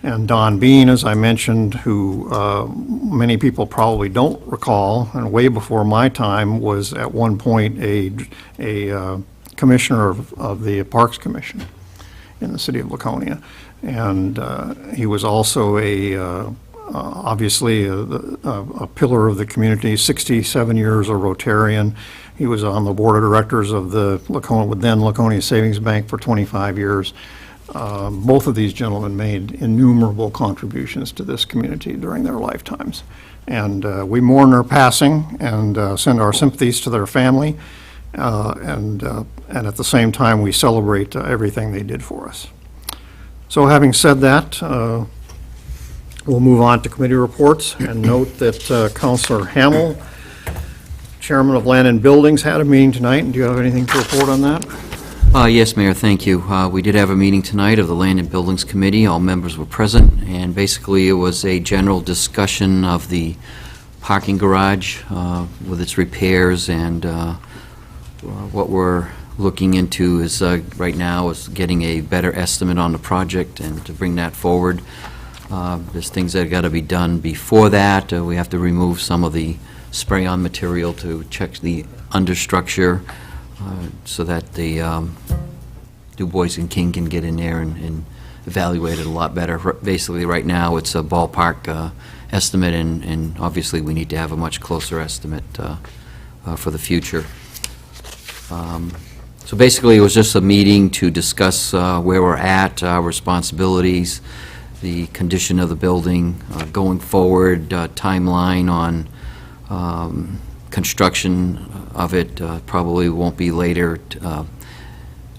And Don Bean, as I mentioned, who many people probably don't recall, and way before my time, was at one point a commissioner of the Parks Commission in the city of Laconia. And he was also obviously a pillar of the community, 67 years a Rotarian. He was on the board of directors of the Laconia Savings Bank for 25 years. Both of these gentlemen made innumerable contributions to this community during their lifetimes. And we mourn their passing and send our sympathies to their family. And at the same time, we celebrate everything they did for us. So having said that, we'll move on to committee reports, and note that Councilor Hamel, Chairman of Land and Buildings, had a meeting tonight, and do you have anything to report on that? Yes, Mayor, thank you. We did have a meeting tonight of the Land and Buildings Committee. All members were present, and basically it was a general discussion of the parking garage with its repairs, and what we're looking into is, right now, is getting a better estimate on the project and to bring that forward. There's things that got to be done before that. We have to remove some of the spray-on material to check the understructure so that the Du Bois and King can get in there and evaluate it a lot better. Basically, right now, it's a ballpark estimate, and obviously we need to have a much closer estimate for the future. So basically, it was just a meeting to discuss where we're at, our responsibilities, the condition of the building, going forward, timeline on construction of it. Probably won't be later,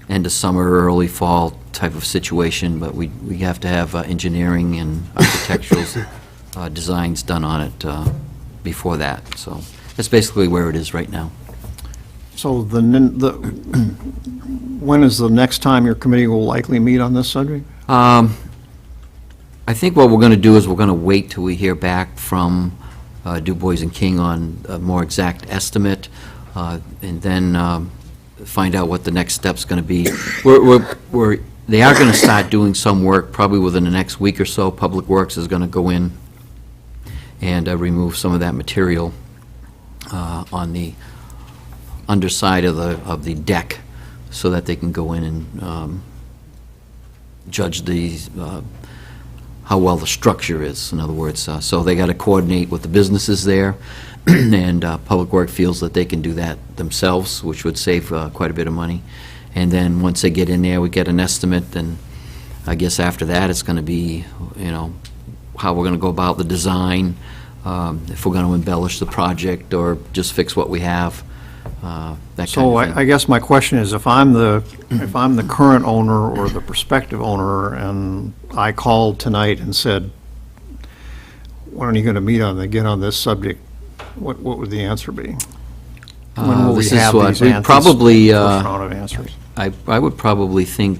end of summer, early fall type of situation, but we have to have engineering and architectural designs done on it before that. So that's basically where it is right now. So when is the next time your committee will likely meet on this subject? I think what we're going to do is we're going to wait till we hear back from Du Bois and King on a more exact estimate, and then find out what the next step's going to be. They are going to start doing some work probably within the next week or so. Public Works is going to go in and remove some of that material on the underside of the deck, so that they can go in and judge how well the structure is, in other words. So they got to coordinate with the businesses there, and Public Works feels that they can do that themselves, which would save quite a bit of money. And then once they get in there, we get an estimate, and I guess after that, it's going to be, how we're going to go about the design, if we're going to embellish the project or just fix what we have, that kind So of thing. I guess my question is, if I'm the current owner or the prospective owner, and I called tonight and said, when are you going to get on this subject, what would the answer be? When will we This is have what these we answers? probably, First round of answers. I would probably think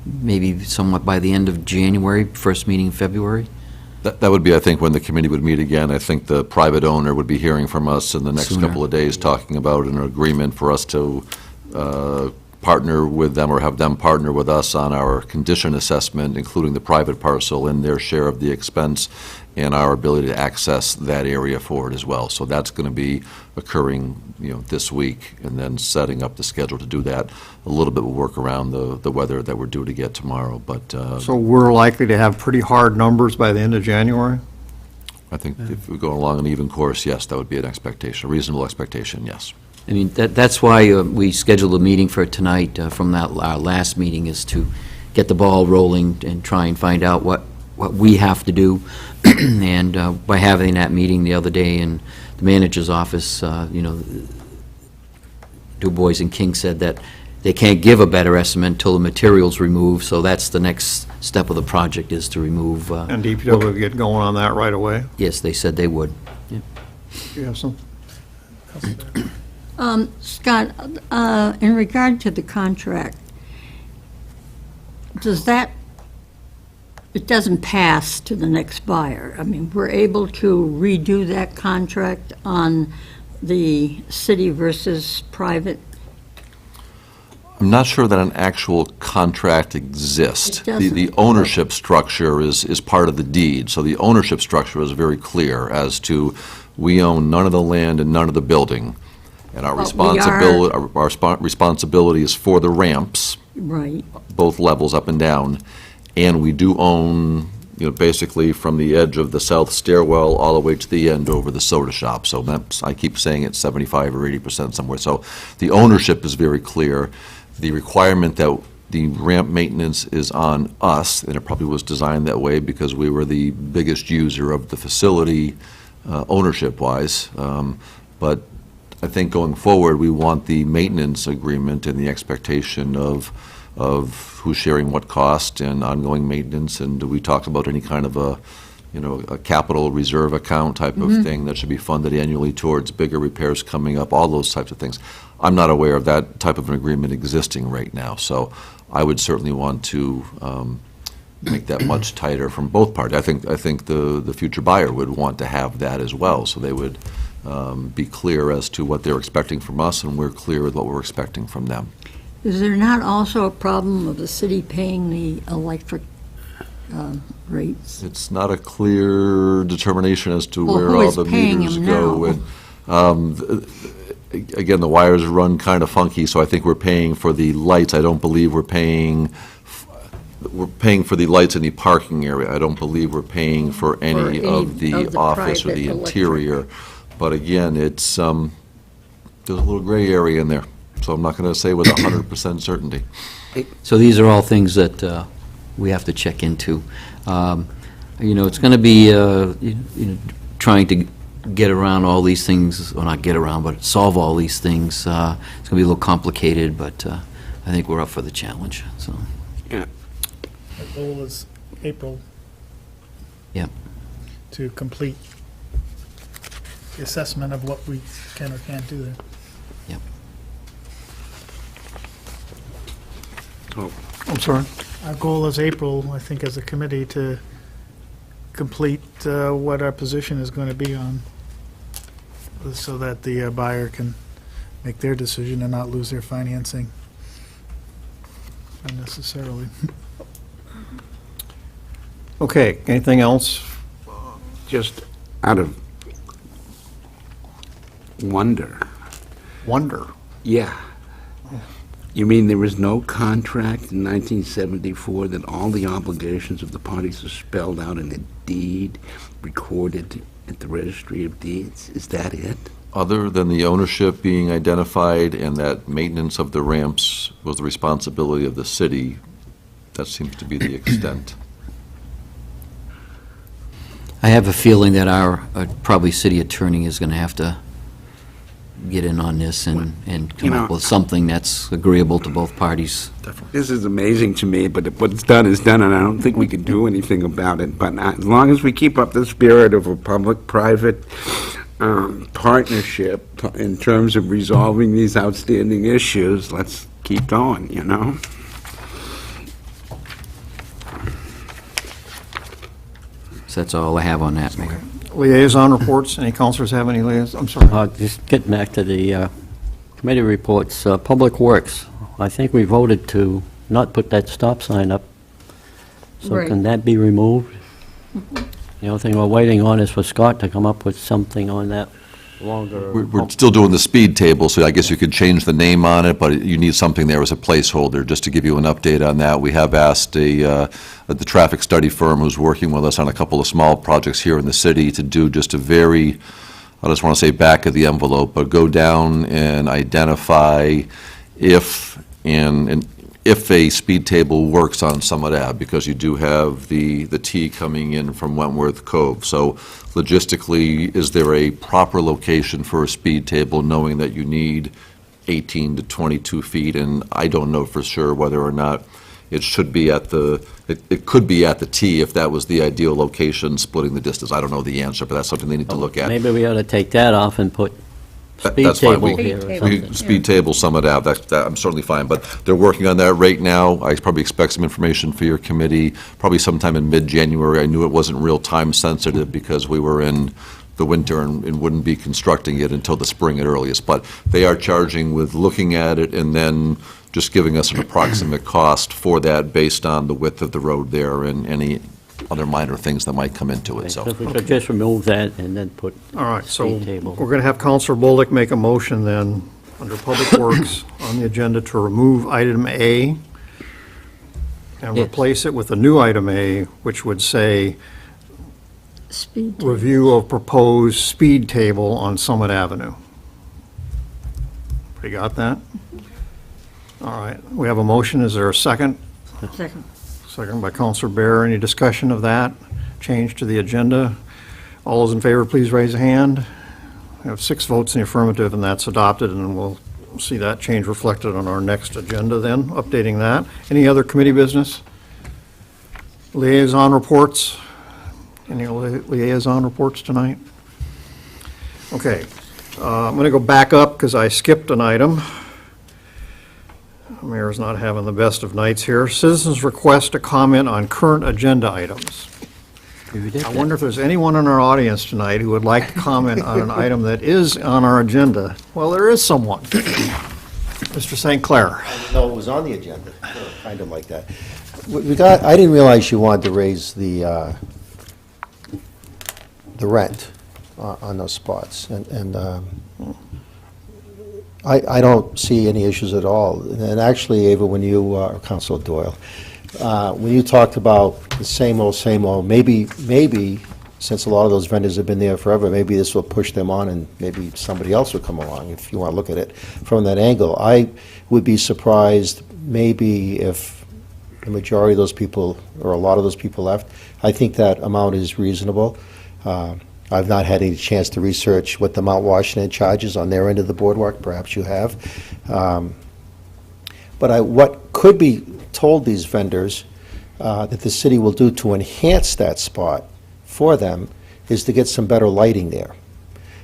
maybe somewhat by the end of January, first meeting in February. That would be, I think, when the committee would meet again. I think the private owner would be hearing from us in the next Sooner. couple of days, talking about an agreement for us to partner with them or have them partner with us on our condition assessment, including the private parcel and their share of the expense and our ability to access that area for it as well. So that's going to be occurring, this week, and then setting up the schedule to do that. A little bit will work around the weather that we're due to get tomorrow, but So we're likely to have pretty hard numbers by the end of January? I think if we go along an even course, yes, that would be an expectation, a reasonable expectation, yes. I mean, that's why we scheduled a meeting for tonight from our last meeting, is to get the ball rolling and try and find out what we have to do. And by having that meeting the other day in the manager's office, Du Bois and King said that they can't give a better estimate until the material's removed, so that's the next step of the project, is to remove. And DPW will get going on that right away? Yes, they said they would. Do you have some? Scott, in regard to the contract, it doesn't pass to the next buyer. I mean, we're able to redo that contract on the city versus private? I'm not sure that an actual contract exists. It doesn't. The ownership structure is part of the deed, so the ownership structure is very clear as to, we own none of the land and none of the building, and our But we are- responsibility is for the ramps, Right. both levels, up and down, and we do own, basically from the edge of the south stairwell all the way to the end over the soda shop. So that's, I keep saying it's 75 or 80% somewhere. So the ownership is very clear. The requirement that the ramp maintenance is on us, and it probably was designed that way because we were the biggest user of the facility ownership-wise. But I think going forward, we want the maintenance agreement and the expectation of who's sharing what cost and ongoing maintenance, and do we talk about any kind of a capital reserve account type of thing that should be funded annually towards bigger repairs coming up, all those types of things. I'm not aware of that type of an agreement existing right now, so I would certainly want to make that much tighter from both parties. I think the future buyer would want to have that as well, so they would be clear as to what they're expecting from us, and we're clear with what we're expecting from them. Is there not also a problem of the city paying the electric rates? It's not a clear determination as to Well, where who all is the paying meters them go. now? And, again, the wires run kind of funky, so I think we're paying for the lights. I don't believe we're paying for the lights in the parking area. I don't believe we're paying for any of the office or private the electric. interior. But again, it's, there's a little gray area in there, so I'm not going to say with 100% certainty. So these are all things that we have to check into. It's going to be, trying to get around all these things, or not get around, but solve all these things. It's going to be a little complicated, but I think we're up for the challenge, so. Yeah. Our goal is April. Yep. To complete the assessment of what we can or can't do there. I'm sorry? Our goal is April, I think, as a committee, to complete what our position is going to be on, so that the buyer can make their decision and not lose their financing unnecessarily. Okay, anything else? Just out of wonder. Wonder. Yeah. You mean there was no contract in 1974 that all the obligations of the parties are spelled out in a deed recorded at the Registry of Deeds? Is that it? Other than the ownership being identified and that maintenance of the ramps was the responsibility of the city, that seems to be the extent. I have a feeling that our, probably city attorney is going to have to get in on this and come up with something that's agreeable to both parties. This is amazing to me, but what's done is done, and I don't think we can do anything about it. But as long as we keep up the spirit of a public-private partnership in terms of resolving these outstanding issues, let's keep going, you know? So that's all I have on that, Mayor. Liaison reports, any counselors have any liaison, I'm sorry. Just getting back to the committee reports, Public Works, I think we voted to not put that stop sign up. So Right. can that be removed? The only thing we're waiting on is for Scott to come up with something on that longer. We're still doing the speed table, so I guess you could change the name on it, but you need something there as a placeholder, just to give you an update on that. We have asked the traffic study firm who's working with us on a couple of small projects here in the city to do just a very, I just want to say back of the envelope, but go down and identify if a speed table works on Summit Ave, because you do have the T coming in from Wentworth Cove. So logistically, is there a proper location for a speed table, knowing that you need 18 to 22 feet? And I don't know for sure whether or not it should be at it could be at the T if that was the ideal location, splitting the distance. I don't know the answer, but that's something they need to look at. Maybe we ought to take that off and put speed That's fine. table We- here or Speed something. Speed table, Summit Ave, that I'm certainly fine, but they're working on that right now. I probably expect some information for your committee, probably sometime in mid-January. I knew it wasn't real time sensitive because we were in the winter and wouldn't be constructing it until the spring at earliest, but they are charging with looking at it and then just giving us an approximate cost for that based on the width of the road there and any other minor things that might come into it, so. If we could just remove that and then put All right, so speed table. we're going to have Counselor Bolduc make a motion then, under Public Works, on the agenda to remove item A and Yes. replace it with a new item A, which would say, Speed table. review of proposed speed table on Summit Avenue. You got that? All right, we have a motion. Is there a second? Second. Second by Counselor Bear. Any discussion of that? Change to the agenda? All those in favor, please raise a hand. We have 6 votes in the affirmative, and that's adopted, and we'll see that change reflected on our next agenda then, updating that. Any other committee business? Liaison reports? Any liaison reports tonight? Okay, I'm going to go back up because I skipped an item. The Mayor's not having the best of nights here. Citizens request to comment on current agenda items. We did I that. wonder if there's anyone in our audience tonight who would like to comment on an item that is on our agenda. Well, there is someone. Mr. St. Clair. No, it was on the agenda, kind of like that. I didn't realize you wanted to raise the rent on those spots, and I don't see any issues at all. And actually, Ava, when you, Councilor Doyle, when you talked about the same old, maybe, since a lot of those vendors have been there forever, maybe this will push them on and maybe somebody else will come along, if you want to look at it from that angle. I would be surprised maybe if the majority of those people, or a lot of those people left. I think that amount is reasonable. I've not had any chance to research what the Mount Washington charges on their end of the boardwalk. Perhaps you have. But what could be told these vendors that the city will do to enhance that spot for them is to get some better lighting there.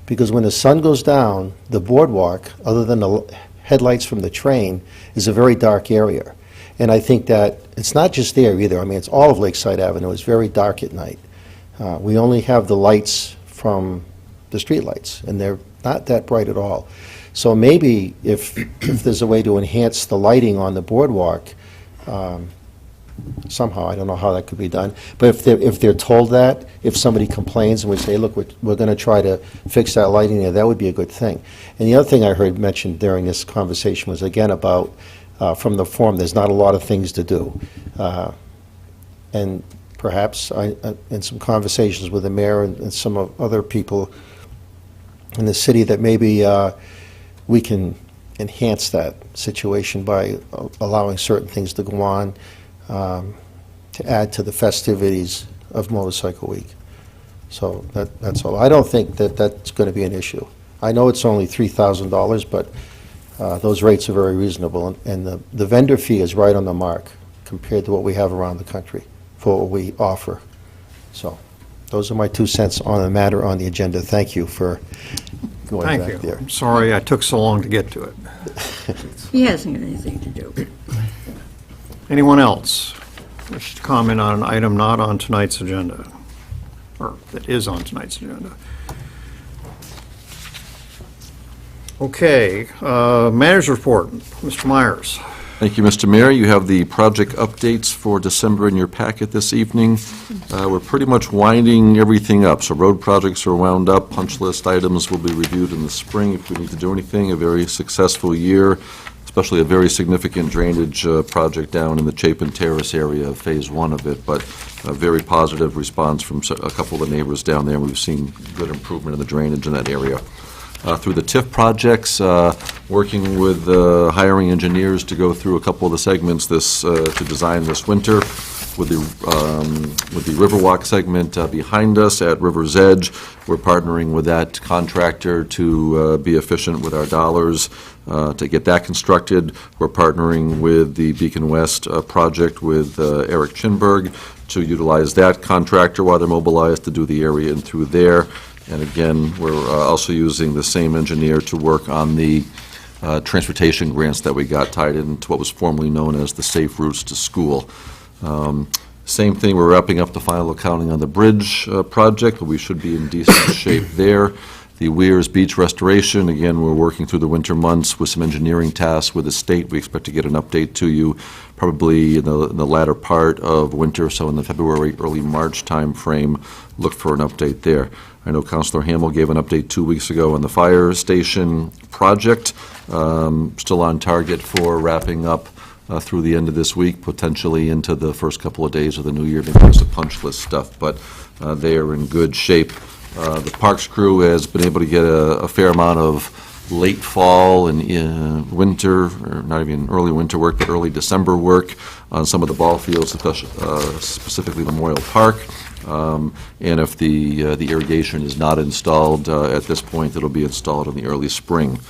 Because when the sun goes down, the boardwalk, other than the headlights from the train, is a very dark area. And I think that it's not just there either. I mean, it's all of Lakeside Avenue. It's very dark at night. We only have the lights from the street lights, and they're not that bright at all. So maybe if there's a way to enhance the lighting on the boardwalk, somehow, I don't know how that could be done, but if they're told that, if somebody complains and we say, look, we're going to try to fix that lighting there, that would be a good thing. And the other thing I heard mentioned during this conversation was, again, about, from the forum, there's not a lot of things to do. And perhaps in some conversations with the mayor and some of other people in the city, that maybe we can enhance that situation by allowing certain things to go on to add to the festivities of Motorcycle Week. So that's all. I don't think that that's going to be an issue. I know it's only $3,000, but those rates are very reasonable, and the vendor fee is right on the mark compared to what we have around the country for what we offer. So those are my 2 cents on the matter on the agenda. Thank you for going Thank back you. there. I'm sorry I took so long to get to it. He hasn't got anything to do. Anyone else wish to comment on an item not on tonight's agenda, or that is on tonight's agenda? Okay, manager's report, Mr. Myers. Thank you, Mr. Mayor. You have the project updates for December in your packet this evening. We're pretty much winding everything up, so road projects are wound up, punch list items will be reviewed in the spring if we need to do anything. A very successful year, especially a very significant drainage project down in the Chapin Terrace area, Phase 1 of it, but a very positive response from a couple of the neighbors down there. We've seen good improvement in the drainage in that area. Through the TIF projects, working with hiring engineers to go through a couple of the segments to design this winter. With the Riverwalk segment behind us at River's Edge, we're partnering with that contractor to be efficient with our dollars to get that constructed. We're partnering with the Beacon West project with Eric Chinberg to utilize that contractor while they're mobilized to do the area in through there. And again, we're also using the same engineer to work on the transportation grants that we got tied into what was formerly known as the Safe Routes to School. Same thing, we're wrapping up the final accounting on the bridge project, but we should be in decent shape there. The Weirs Beach restoration, again, we're working through the winter months with some engineering tasks with the state. We expect to get an update to you probably in the latter part of winter, so in the February, early March timeframe. Look for an update there. I know Councilor Hamel gave an update 2 weeks ago on the fire station project. Still on target for wrapping up through the end of this week, potentially into the first couple of days of the new year. Maybe there's the punch list stuff, but they are in good shape. The Parks crew has been able to get a fair amount of late fall and winter, or not even early winter work, but early December work on some of the ball fields, specifically Memorial Park. And if the irrigation is not installed at this point, it'll be installed in the early spring.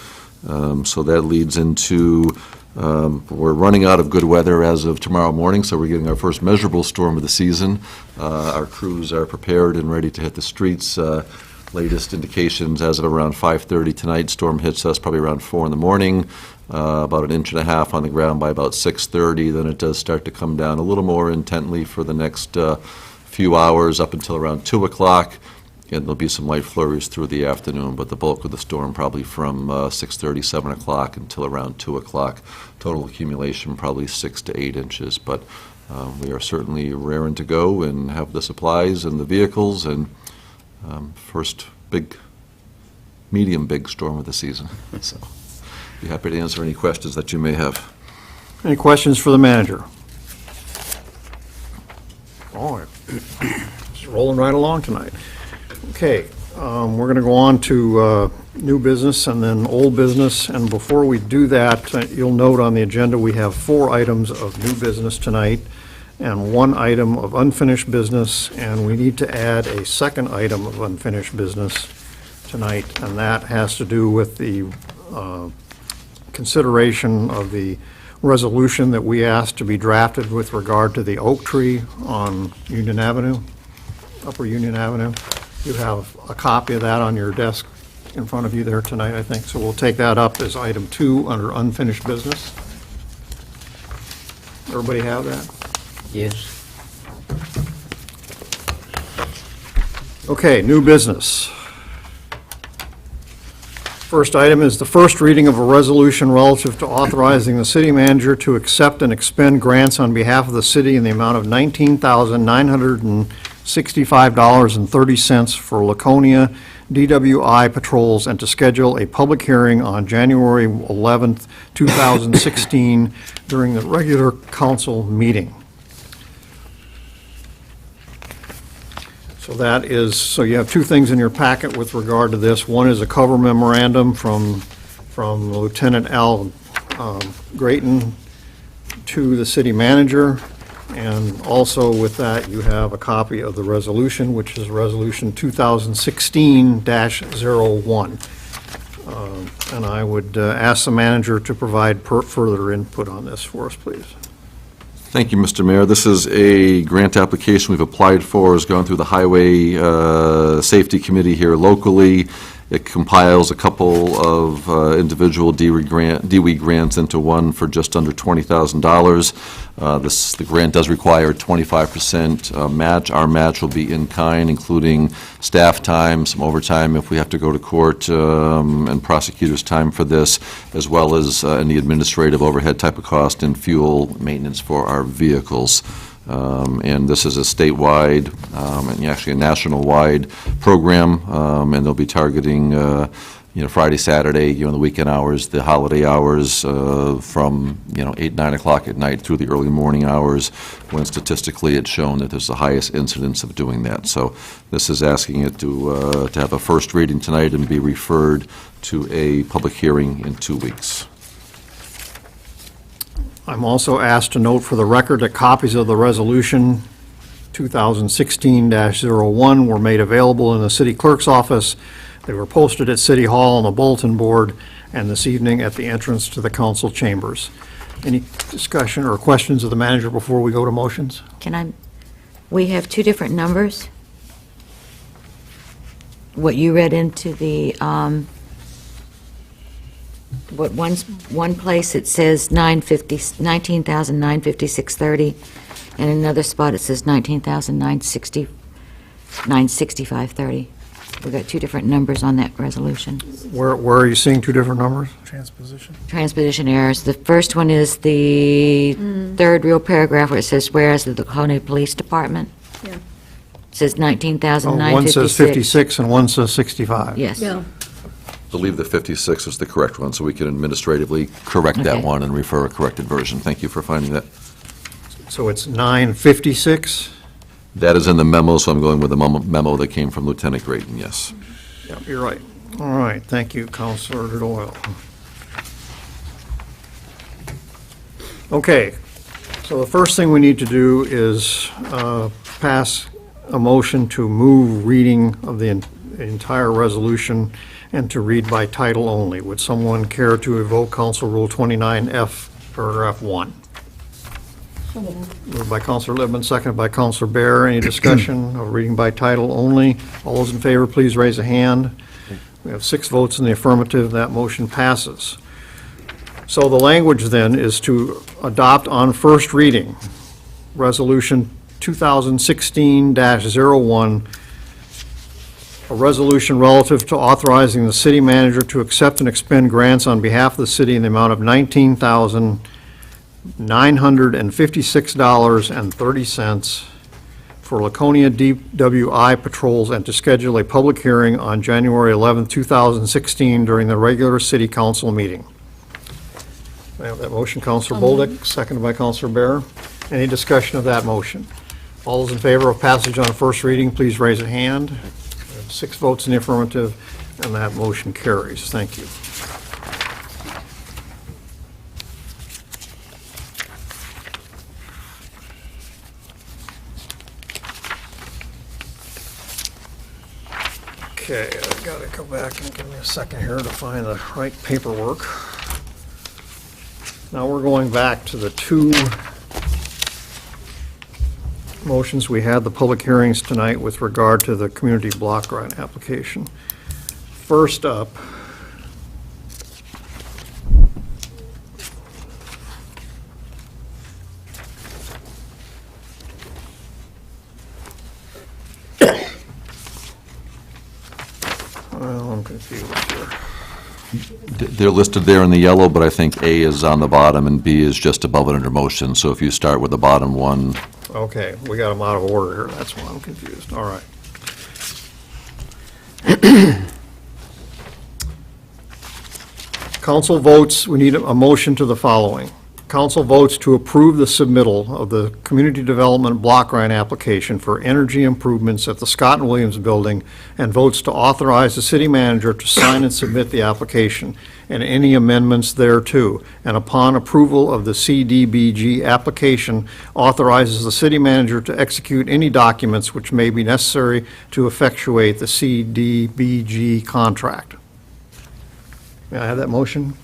So that leads into, we're running out of good weather as of tomorrow morning, so we're getting our first measurable storm of the season. Our crews are prepared and ready to hit the streets. Latest indications as of around 5:30 tonight, storm hits us probably around 4 in the morning, about 1.5 inches on the ground by about 6:30. Then it does start to come down a little more intently for the next few hours up until around 2 o'clock, and there'll be some light flurries through the afternoon, but the bulk of the storm probably from 6:30, 7 o'clock until around 2 o'clock. Total accumulation probably 6 to 8 inches, but we are certainly raring to go and have the supplies and the vehicles, and first medium big storm of the season. So be happy to answer any questions that you may have. Any questions for the manager? All right. Just rolling right along tonight. Okay, we're going to go on to new business and then old business. And before we do that, you'll note on the agenda we have 4 items of new business tonight and 1 item of unfinished business, and we need to add a second item of unfinished business tonight, and that has to do with the consideration of the resolution that we asked to be drafted with regard to the oak tree on Union Avenue, Upper Union Avenue. You have a copy of that on your desk in front of you there tonight, I think. So we'll take that up as item 2 under unfinished business. Everybody have that? Yes. Okay, new business. First item is the first reading of a resolution relative to authorizing the city manager to accept and expend grants on behalf of the city in the amount of $19,965.30 for Laconia DWI patrols, and to schedule a public hearing on January 11th, 2016 during the regular council meeting. So that is, so you have 2 things in your packet with regard to this. One is a cover memorandum from Lieutenant Al Grayton to the city manager, And also with that, you have a copy of the resolution, which is Resolution 2016-01. And I would ask the manager to provide further input on this for us, please. Thank you, Mr. Mayor. This is a grant application we've applied for, has gone through the Highway Safety Committee here locally. It compiles a couple of individual DWE grants into one for just under $20,000. The grant does require a 25% match. Our match will be in kind, including staff time, some overtime if we have to go to court, and prosecutors' time for this, as well as any administrative overhead type of cost and fuel maintenance for our vehicles. And this is a statewide, and actually a national-wide program, and they'll be targeting, Friday, Saturday, the weekend hours, the holiday hours, from, 8, 9 o'clock at night through the early morning hours, when statistically it's shown that there's the highest incidence of doing that. So this is asking it to have a first reading tonight and be referred to a public hearing in 2 weeks. I'm also asked to note for the record that copies of the resolution 2016-01 were made available in the city clerk's office. They were posted at City Hall on the bulletin board, and this evening at the entrance to the council chambers. Any discussion or questions of the manager before we go to motions? We have two different numbers. What you read into the, one place it says 19,956.30, and another spot it says 965.30. We've got two different numbers on that resolution. Where are you seeing two different numbers? Transposition errors. The first one is the third real paragraph where it says, whereas the Laconia Police Department. Yeah. It says 19,956. One says 56 and one says 65. Yes. Yeah. I believe the 56 is the correct one, so we can administratively correct that Okay. one and refer a corrected version. Thank you for finding that. So it's 956? That is in the memo, so I'm going with the memo that came from Lieutenant Grayton, yes. Yeah, you're right. All right, thank you, Counselor Doyle. Okay, so the first thing we need to do is pass a motion to move reading of the entire resolution and to read by title only. Would someone care to evoke Council Rule 29F, paragraph 1? Moved by Counselor Lippman, seconded by Counselor Bear. Any discussion of reading by title only? All those in favor, please raise a hand. We have 6 votes in the affirmative. That motion passes. So the language then is to adopt on first reading Resolution 2016-01, a resolution relative to authorizing the city manager to accept and expend grants on behalf of the city in the amount of $19,956.30 for Laconia DWI patrols and to schedule a public hearing on January 11, 2016 during the regular city council meeting. I have that motion, Counselor Bolduc, seconded by Counselor Bear. Any discussion of that motion? All those in favor of passage on first reading, please raise a hand. We have 6 votes in the affirmative, and that motion carries. Thank you. Okay, I've got to go back and give me a second here to find the right paperwork. Now we're going back to the 2 motions. We had the public hearings tonight with regard to the community block grant application. First up, well, I'm confused here. They're listed there in the yellow, but I think A is on the bottom and B is just above it under motion. So if you start with the bottom one. Okay, we got them out of order here, that's why I'm confused. All right. Council votes, we need a motion to the following. council votes to approve the submittal of the Community Development Block Grant application for energy improvements at the Scott and Williams Building, and votes to authorize the city manager to sign and submit the application and any amendments thereto, and upon approval of the CDBG application, authorizes the city manager to execute any documents which may be necessary to effectuate the CDBG contract. May I have that motion?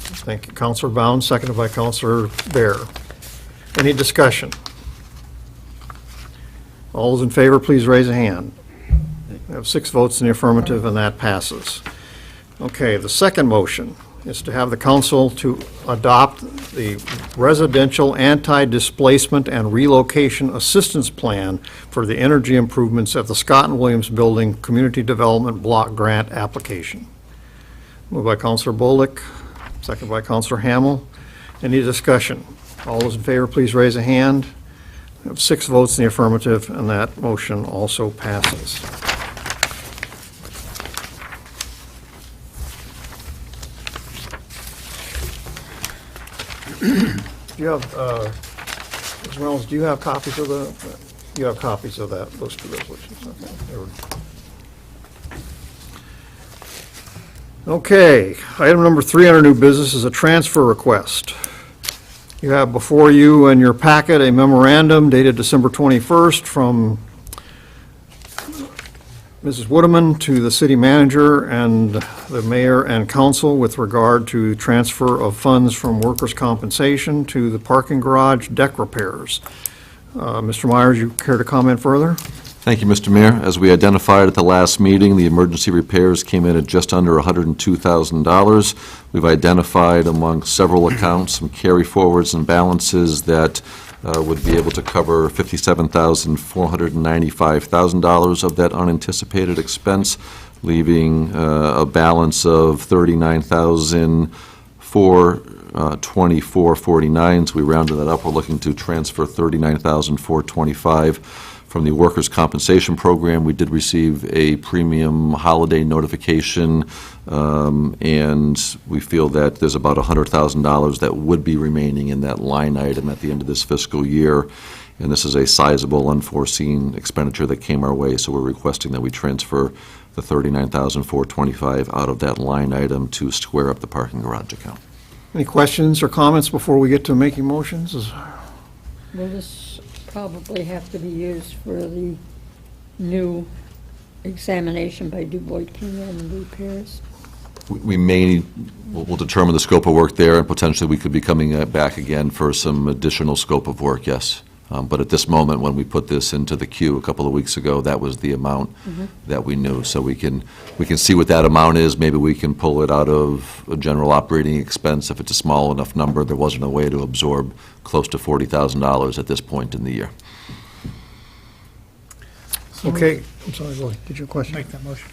Thank you, Counselor Bound, seconded by Counselor Bear. Any discussion? All those in favor, please raise a hand. We have 6 votes in the affirmative, and that passes. Okay, the second motion is to have the council to adopt the Residential Anti-Displacement and Relocation Assistance Plan for the energy improvements at the Scott and Williams Building Community Development Block Grant application. Moved by Counselor Bolick, second by Counselor Hamel. Any discussion? All those in favor, please raise a hand. We have 6 votes in the affirmative, and that motion also passes. Do you have, Ms. Reynolds, do you have copies of you have copies of those 2 resolutions? Okay. They were- Okay, item number 3 under new business is a transfer request. You have before you in your packet a memorandum dated December 21st from Mrs. Woodeman to the city manager and the mayor and council with regard to transfer of funds from workers' compensation to the parking garage deck repairs. Mr. Myers, you care to comment further? Thank you, Mr. Mayor. As we identified at the last meeting, the emergency repairs came in at just under $102,000. We've identified among several accounts some carry-forwards and balances that would be able to cover $57,495,000 of that unanticipated expense, leaving a balance of $39,424.49. So we rounded that up. We're looking to transfer $39,425 from the workers' compensation program. We did receive a premium holiday notification, and we feel that there's about $100,000 that would be remaining in that line item at the end of this fiscal year. And this is a sizable unforeseen expenditure that came our way, so we're requesting that we transfer the $39,425 out of that line item to square up the parking garage account. Any questions or comments before we get to making motions? Will this probably have to be used for the new examination by DuBois King and repairs? We'll determine the scope of work there, and potentially we could be coming back again for some additional scope of work, yes. But at this moment, when we put this into the queue a couple of weeks ago, that was the amount that we knew. So we can see what that amount is. Maybe we can pull it out of a general operating expense if it's a small enough number. There wasn't a way to absorb close to $40,000 at this point in the year. Okay, I'm sorry, go ahead. Did you have a question? Make that motion.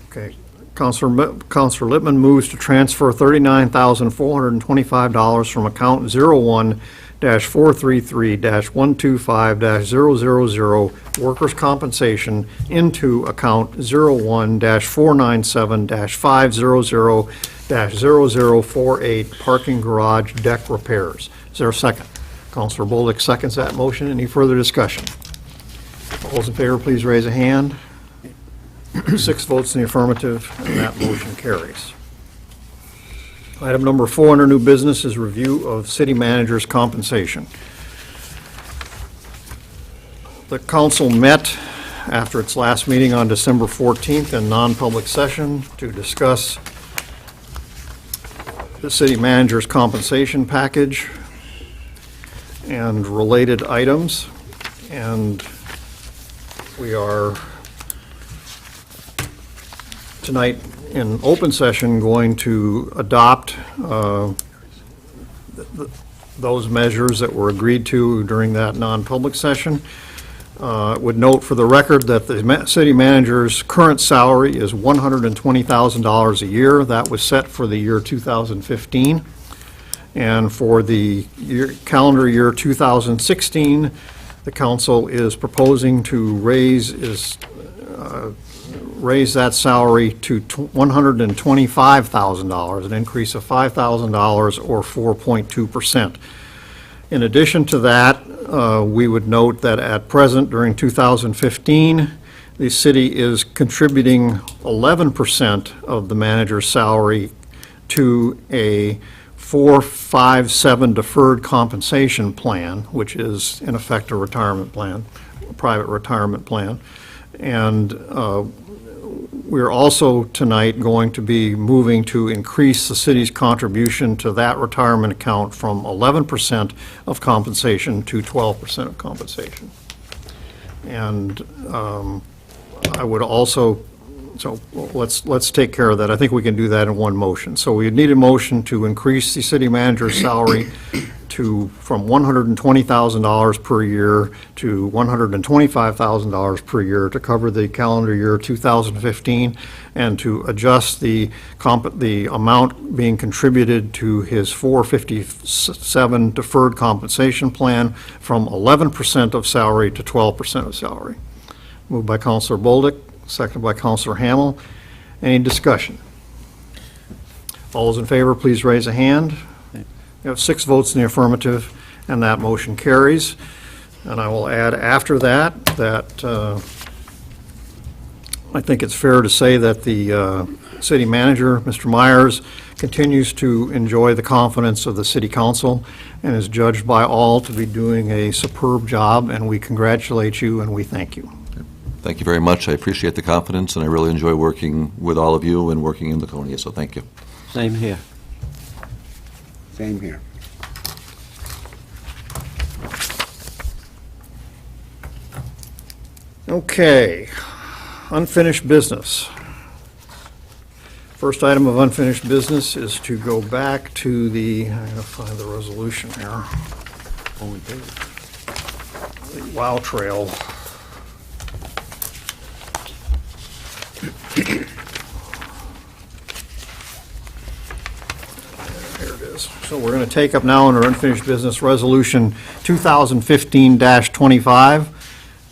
Okay. Counselor Lippman moves to transfer $39,425 from account 01-433-125-000 workers' compensation into account 01-497-500-0048 parking garage deck repairs. Is there a second? Counselor Bolick seconds that motion. Any further discussion? All those in favor, please raise a hand. 6 votes in the affirmative, and that motion carries. Item number 4 under new business is review of city manager's compensation. The council met after its last meeting on December 14th in non-public session to discuss the city manager's compensation package and related items, and we are tonight in open session going to adopt those measures that were agreed to during that non-public session. Would note for the record that the city manager's current salary is $120,000 a year. That was set for the year 2015. And for the calendar year 2016, the council is proposing to raise raise that salary to $125,000, an increase of $5,000 or 4.2%. In addition to that, we would note that at present, during 2015, the city is contributing 11% of the manager's salary to a 457 deferred compensation plan, which is in effect a retirement plan, a private retirement plan. And we're also tonight going to be moving to increase the city's contribution to that retirement account from 11% of compensation to 12% of compensation. And I would also, so let's take care of that. I think we can do that in one motion. So we need a motion to increase the city manager's salary from $120,000 per year to $125,000 per year to cover the calendar year 2015, and to adjust the amount being contributed to his 457 deferred compensation plan from 11% of salary to 12% of salary. Moved by Councilor Bolduc, seconded by Councilor Hamel. Any discussion? All those in favor, please raise a hand. You have 6 votes in the affirmative, and that motion carries. And I will add after that, I think it's fair to say that the city manager, Mr. Myers, continues to enjoy the confidence of the city council and is judged by all to be doing a superb job, and we congratulate you and we thank you. Thank you very much. I appreciate the confidence, and I really enjoy working with all of you and working in Laconia, so thank you. Same here. Same here. Okay, unfinished business. First item of unfinished business is to go back to the, I'm going to find the resolution here. The WOW Trail. There it is. So we're going to take up now under unfinished business Resolution 2015-25,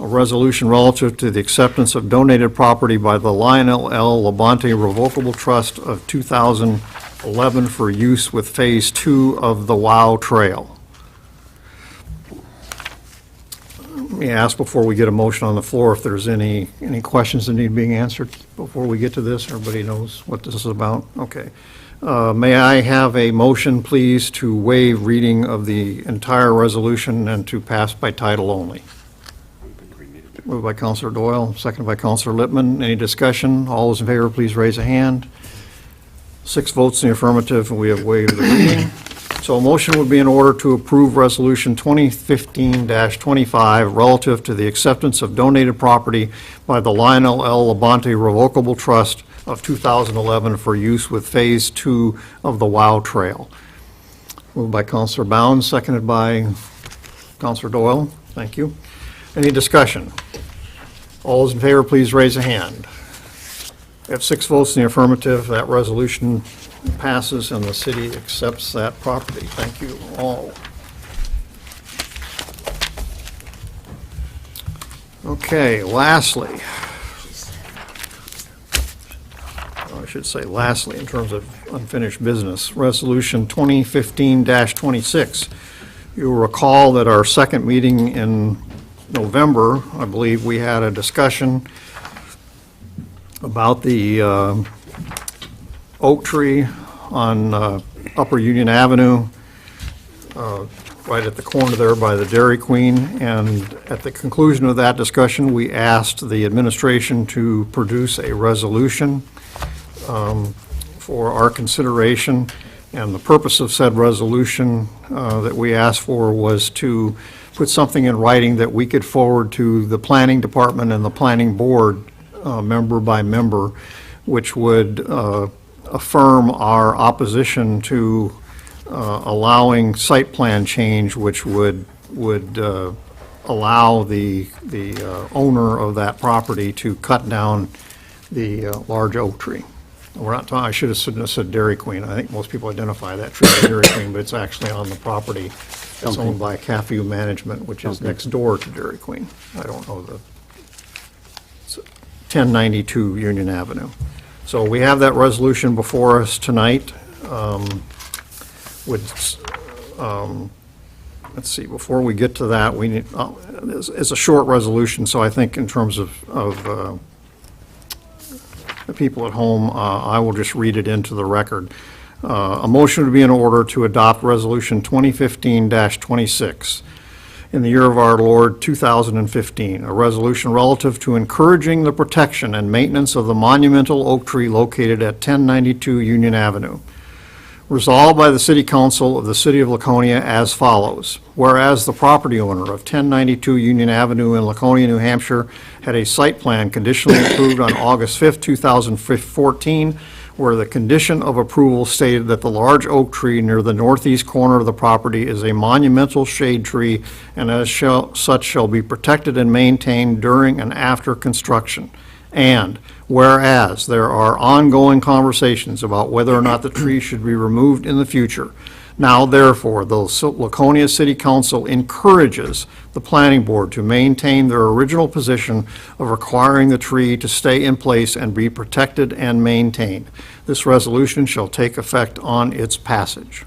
a resolution relative to the acceptance of donated property by the Lionel L. Labonte Revocable Trust of 2011 for use with Phase 2 of the WOW Trail. Let me ask before we get a motion on the floor if there's any questions that need being answered before we get to this. Everybody knows what this is about? Okay. May I have a motion, please, to waive reading of the entire resolution and to pass by title only? Moved by Councilor Doyle, seconded by Councilor Lippman. Any discussion? All those in favor, please raise a hand. 6 votes in the affirmative, and we have waived the reading. So a motion would be in order to approve Resolution 2015-25 relative to the acceptance of donated property by the Lionel L. Labonte Revocable Trust of 2011 for use with Phase 2 of the WOW Trail. Moved by Councilor Bounds, seconded by Councilor Doyle. Thank you. Any discussion? All those in favor, please raise a hand. We have 6 votes in the affirmative. That resolution passes and the city accepts that property. Thank you all. Okay, lastly, I should say lastly in terms of unfinished business, Resolution 2015-26. You'll recall that our second meeting in November, I believe, we had a discussion about the oak tree on Upper Union Avenue, right at the corner there by the Dairy Queen. And at the conclusion of that discussion, we asked the administration to produce a resolution for our consideration. And the purpose of said resolution that we asked for was to put something in writing that we could forward to the planning department and the planning board, member by member, which would affirm our opposition to allowing site plan change, which would allow the owner of that property to cut down the large oak tree. We're not talking, I should have said Dairy Queen. I think most people identify that tree as Dairy Queen, but it's actually on the property that's owned by CAFU Management, which is next door to Dairy Queen. I don't know the 1092 Union Avenue. So we have that resolution before us tonight. Let's see, before we get to that, we need, it's a short resolution, so I think in terms of the people at home, I will just read it into the record. A motion to be in order to adopt Resolution 2015-26 in the year of our Lord 2015, a resolution relative to encouraging the protection and maintenance of the monumental oak tree located at 1092 Union Avenue. Resolved by the City Council of the City of Laconia as follows. Whereas the property owner of 1092 Union Avenue in Laconia, New Hampshire, had a site plan conditionally approved on August 5th, 2014, where the condition of approval stated that the large oak tree near the northeast corner of the property is a monumental shade tree and as such shall be protected and maintained during and after construction. And whereas there are ongoing conversations about whether or not the tree should be removed in the future, now therefore, the Laconia City Council encourages the planning board to maintain their original position of requiring the tree to stay in place and be protected and maintained. This resolution shall take effect on its passage.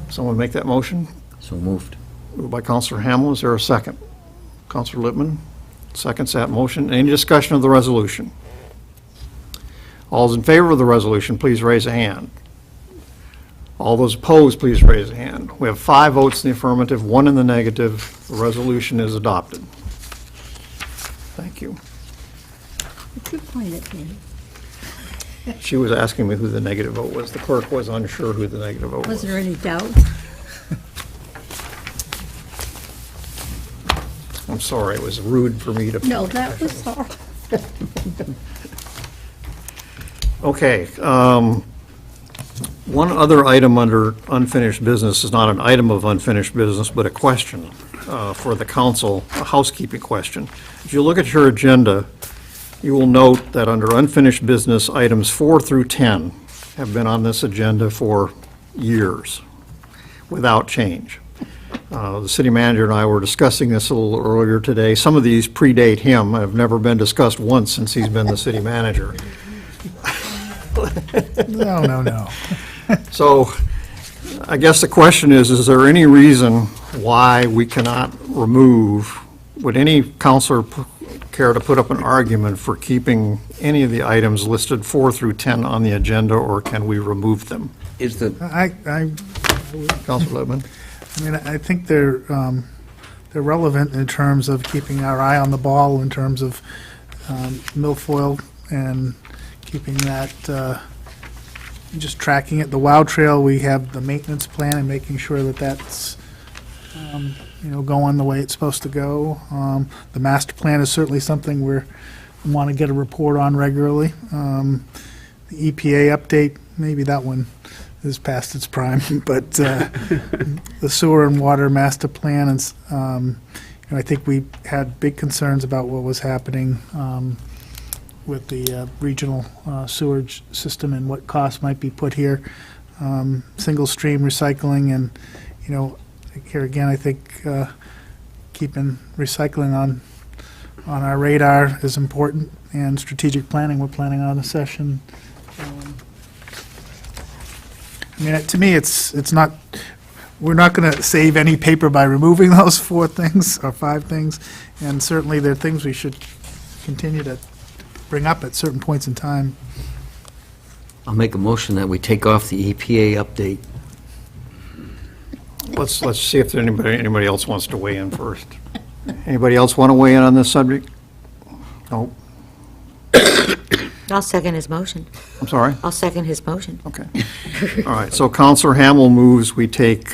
Someone make that motion? So moved. Moved by Councilor Hamel. Is there a second? Councilor Lippman seconds that motion. Any discussion of the resolution? All those in favor of the resolution, please raise a hand. All those opposed, please raise a hand. We have 5 votes in the affirmative, 1 in the negative. The resolution is adopted. Thank you. Would you point at me? She was asking me who the negative vote was. The clerk was unsure who the negative vote was. Was there any doubt? I'm sorry, it was rude for me to... No, that was hard. Okay, one other item under unfinished business is not an item of unfinished business, but a question for the council, a housekeeping question. If you look at your agenda, you will note that under unfinished business, items 4 through 10 have been on this agenda for years without change. The city manager and I were discussing this a little earlier today. Some of these predate him, have never been discussed once since he's been the city manager. No. So I guess the question is there any reason why we cannot remove, would any counselor care to put up an argument for keeping any of the items listed 4 through 10 on the agenda, or can we remove them? Is the, Councilor Lippman? I mean, I think they're relevant in terms of keeping our eye on the ball, in terms of milfoil and keeping that, just tracking it. The WOW Trail, we have the maintenance plan and making sure that that's, going the way it's supposed to go. The master plan is certainly something we want to get a report on regularly. The EPA update, maybe that one is past its prime, but the sewer and water master plan, and I think we had big concerns about what was happening with the regional sewage system and what costs might be put here. Single stream recycling, and here again, I think keeping recycling on our radar is important, and strategic planning, we're planning on a session. I mean, to me, it's not, we're not going to save any paper by removing those 4 things or 5 things, and certainly there are things we should continue to bring up at certain points in time. I'll make a motion that we take off the EPA update. Let's see if anybody else wants to weigh in first. Anybody else want to weigh in on this subject? No? I'll second his motion. I'm sorry? I'll second his motion. Okay. All right, so Counselor Hamel moves we take,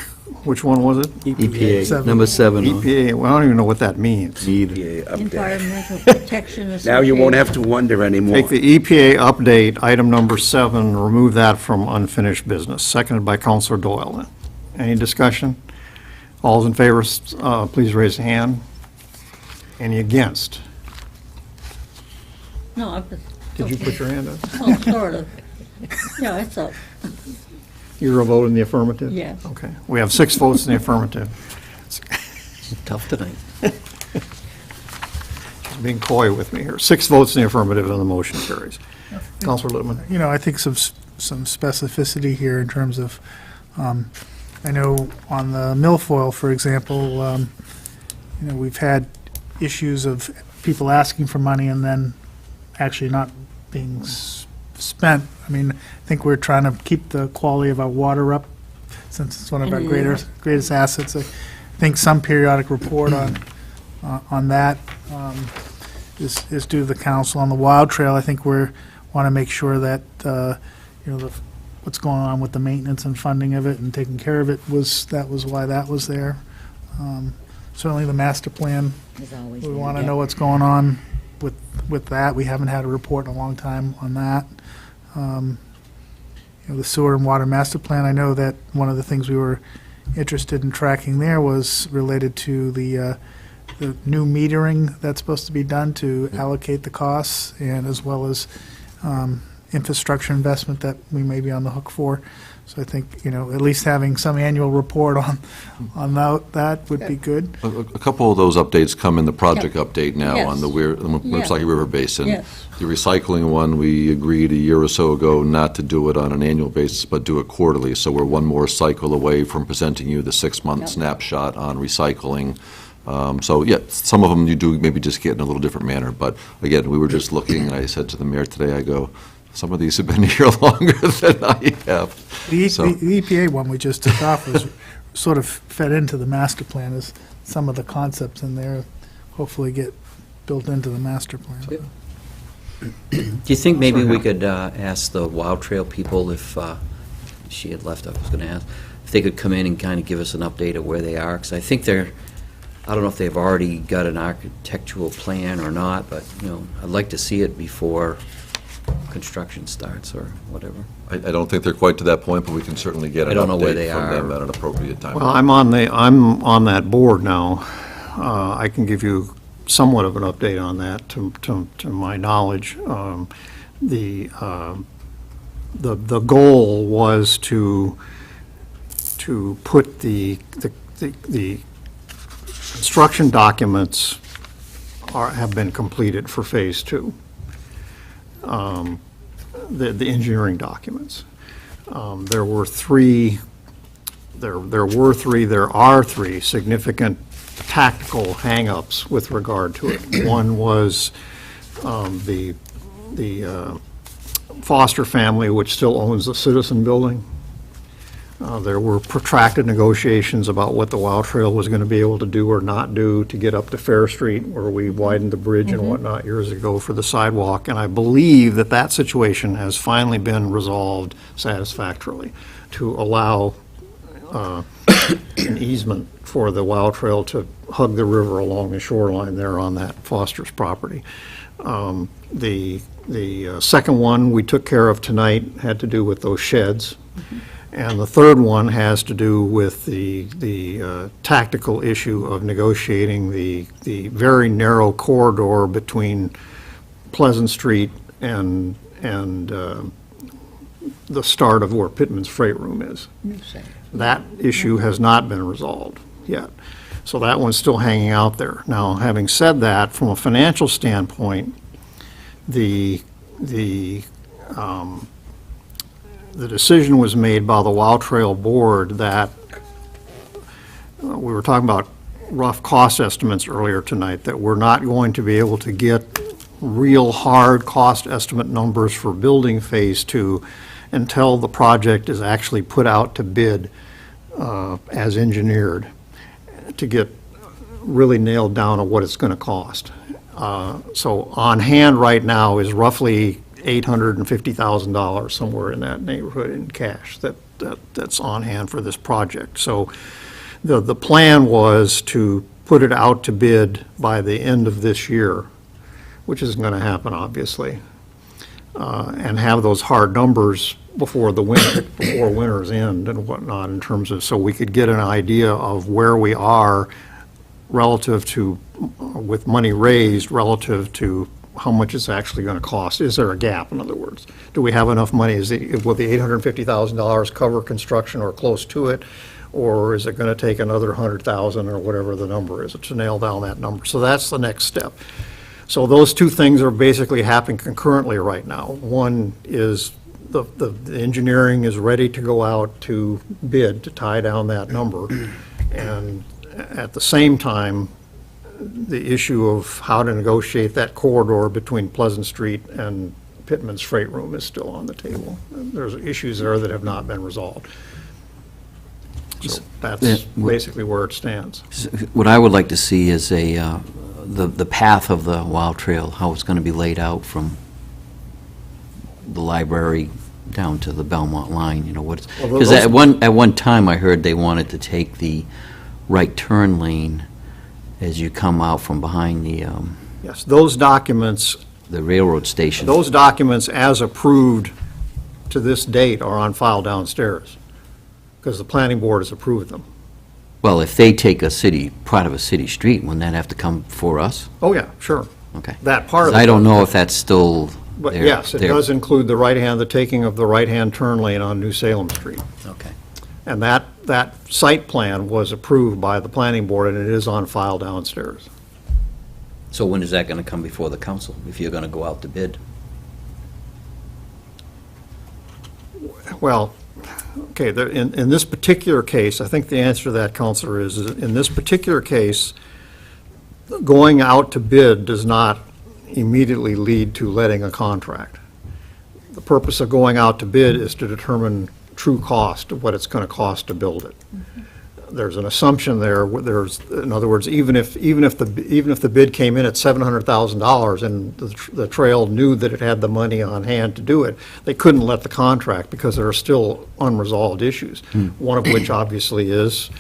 which one was it? EPA, number 7. EPA, well, I don't even know what that means. EPA update? Environmental Protection Now you won't have Association. to wonder anymore. Take the EPA update, item number 7, remove that from unfinished business. Seconded by Counselor Doyle. Any discussion? All's in favor, please raise a hand. Any against? No, I'm just. Did you put your hand up? Oh, sort of. Yeah, it's up. You're a vote in the affirmative? Yes. Okay. We have 6 votes in the affirmative. Tough tonight. being coy with me here. 6 votes in the affirmative and the motion carries. Counselor Littman. You know, I think some specificity here in terms of, I know on the milfoil, for example, you know, we've had issues of people asking for money and then actually not being spent. I mean, I think we're trying to keep the quality of our water up, since it's one of our greatest assets. I think some periodic report on that is due to the council. On the Wild Trail, I think we want to make sure that, you know, what's going on with the maintenance and funding of it and taking care of it was why that was there. Certainly the master plan, we want to know what's going on with that. We haven't had a report in a long time on that. You know, the sewer and water master plan, I know that one of the things we were interested in tracking there was related to the new metering that's supposed to be done to allocate the costs, and as well as infrastructure investment that we may be on the hook for. So I think, you know, at least having some annual report on that would be good. A couple of those updates come in the project update now Yes. on the Woonsocket River Basin. Yes. The recycling one, we agreed a year or so ago not to do it on an annual basis, but do it quarterly. So we're one more cycle away from presenting you the 6-month Yep. snapshot on recycling. So, yeah, some of them you do maybe just get in a little different manner. But again, we were just looking, and I said to the mayor today, I go, some of these have been here longer than I have. The So- EPA one we just took off was sort of fed into the master plan, as some of the concepts in there hopefully get built into the master plan. Do you think maybe we could ask the Wild Trail people if, she had left, I was going to ask, if they could come in and kind of give us an update of where they are? Because I think I don't know if they've already got an architectural plan or not, but, you know, I'd like to see it before construction starts or whatever. I don't think they're quite to that point, but we can certainly get I an don't know where update they from them are. at an appropriate time. Well, I'm on that board now. I can give you somewhat of an update on that, to my knowledge. The goal was to put the construction documents have been completed for Phase 2. The engineering documents. There are three significant tactical hangups with regard to it. One was the Foster family, which still owns the Citizen Building. There were protracted negotiations about what the Wild Trail was going to be able to do or not do to get up to Fair Street, where we widened the bridge and whatnot years ago for the sidewalk. And I believe that situation has finally been resolved satisfactorily to allow an easement for the Wild Trail to hug the river along the shoreline there on that Foster's property. The second one we took care of tonight had to do with those sheds. And the third one has to do with the tactical issue of negotiating the very narrow corridor between Pleasant Street and the start of where Pittman's Freight Room is. That issue has not been resolved yet. So that one's still hanging out there. Now, having said that, from a financial standpoint, the decision was made by the Wild Trail Board that, we were talking about rough cost estimates earlier tonight, that we're not going to be able to get real hard cost estimate numbers for building Phase 2 until the project is actually put out to bid as engineered, to get really nailed down on what it's going to cost. So on hand right now is roughly $850,000, somewhere in that neighborhood in cash that's on hand for this project. So the plan was to put it out to bid by the end of this year, which isn't going to happen, obviously, and have those hard numbers before winter's end and whatnot, in terms of, so we could get an idea of where we are relative to, with money raised, relative to how much it's actually going to cost. Is there a gap, in other words? Do we have enough money? Will the $850,000 cover construction or close to it? Or is it going to take another $100,000 or whatever the number is to nail down that number? So that's the next step. So those two things are basically happening concurrently right now. One is the engineering is ready to go out to bid to tie down that number. And at the same time, the issue of how to negotiate that corridor between Pleasant Street and Pittman's Freight Room is still on the table. There's issues there that have not been resolved. So that's basically where it stands. What I would like to see is the path of the Wild Trail, how it's going to be laid out from the library down to the Belmont line, you know, what's, because at one time I heard they wanted to take the right turn lane as you come out from behind the Yes, those documents, railroad station. those documents as approved to this date are on file downstairs, because the planning board has approved them. Well, if they take part of a city street, wouldn't that have to come for us? Oh, yeah, sure. Okay. That part of it. I don't know if that's still But there. yes, it does include the taking of the right-hand turn lane on New Salem Street. Okay. And that site plan was approved by the planning board, and it is on file downstairs. So when is that going to come before the council, if you're going to go out to bid? Well, okay, in this particular case, I think the answer to that, Counselor, is in this particular case, going out to bid does not immediately lead to letting a contract. The purpose of going out to bid is to determine true cost of what it's going to cost to build it. There's an assumption there, in other words, even if the bid came in at $700,000 and the trail knew that it had the money on hand to do it, they couldn't let the contract because there are still unresolved issues. One of which obviously is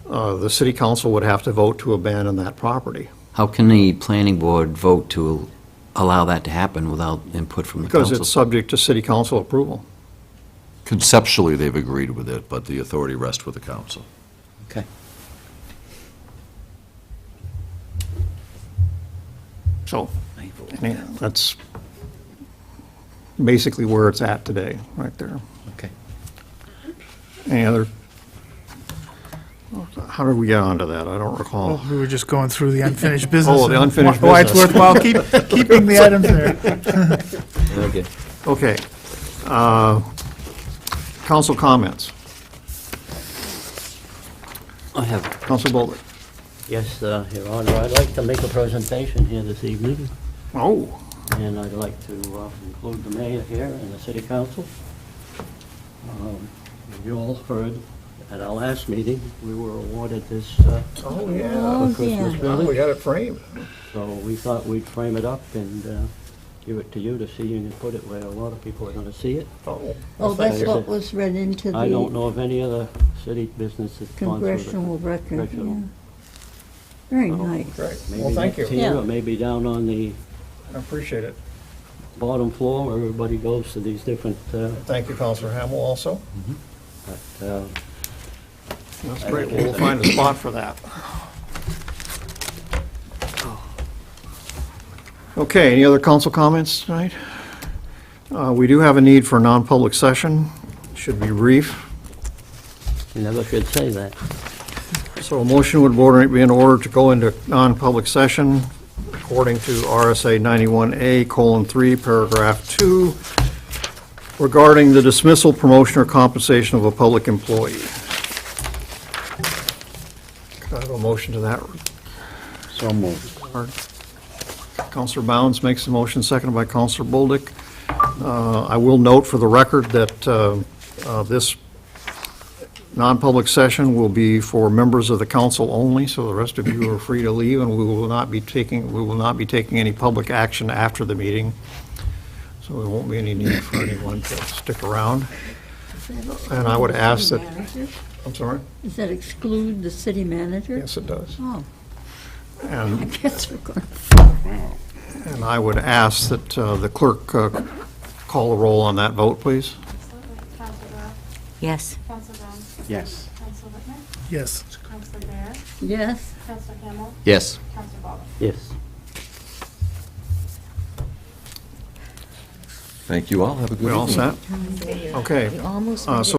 the city council would have to vote to abandon that property. How can the planning board vote to allow that to happen without input from the council? Because it's subject to city council approval. Conceptually, they've agreed with it, but the authority rests with the council. Okay. So, that's basically where it's at today, right there. Okay. Any other, how did we get onto that? I don't recall. Well, we were just going through the unfinished business. Oh, the and unfinished why it's business. worthwhile keeping the items there. Okay. Okay. Council comments. I have, Council Bowler. yes, Your Honor, I'd like to make a presentation here this evening, Oh, and I'd like to include the mayor here and the city council. You all heard at our last meeting, we were awarded this oh, yeah. for Christmas We village, got it framed. so we thought we'd frame it up and give it to you to see and put it where a lot of people are going to see it. Oh, that's what was read into I don't the know of any other city business that's sponsored it. congressional record, yeah. Congressional. Very nice. Great. Maybe Well, thank next you. year, Yeah. or maybe down on the I appreciate it. bottom floor where everybody goes to these different, Thank you, Councilor Hamel, also. but, That's great. We'll find a spot for that. Okay, any other council comments tonight? We do have a need for a non-public session. Should be brief. you never should say that. So a motion would be in order to go into non-public session according to RSA 91A:3, paragraph 2, regarding the dismissal, promotion, or compensation of a public employee. Could I have a motion to that? So moved. Counselor Bounds makes the motion, seconded by Counselor Bolduc. I will note for the record that this non-public session will be for members of the council only, so the rest of you are free to leave, and we will not be taking any public action after the meeting. So there won't be any need for anyone to stick around. And I would ask that, I'm sorry? Does that exclude the city manager? Yes, it does. Oh, I And guess we're going and I would ask that the clerk call the roll on that vote, please. Counselor Rowe? Yes. Counselor Bounds? Yes. Counselor Whitman? Yes. Counselor Bear? yes. Counselor Hamel? Yes. Counselor Baldwin? Yes. Thank you all. Have a good We evening. all set? Okay. We almost So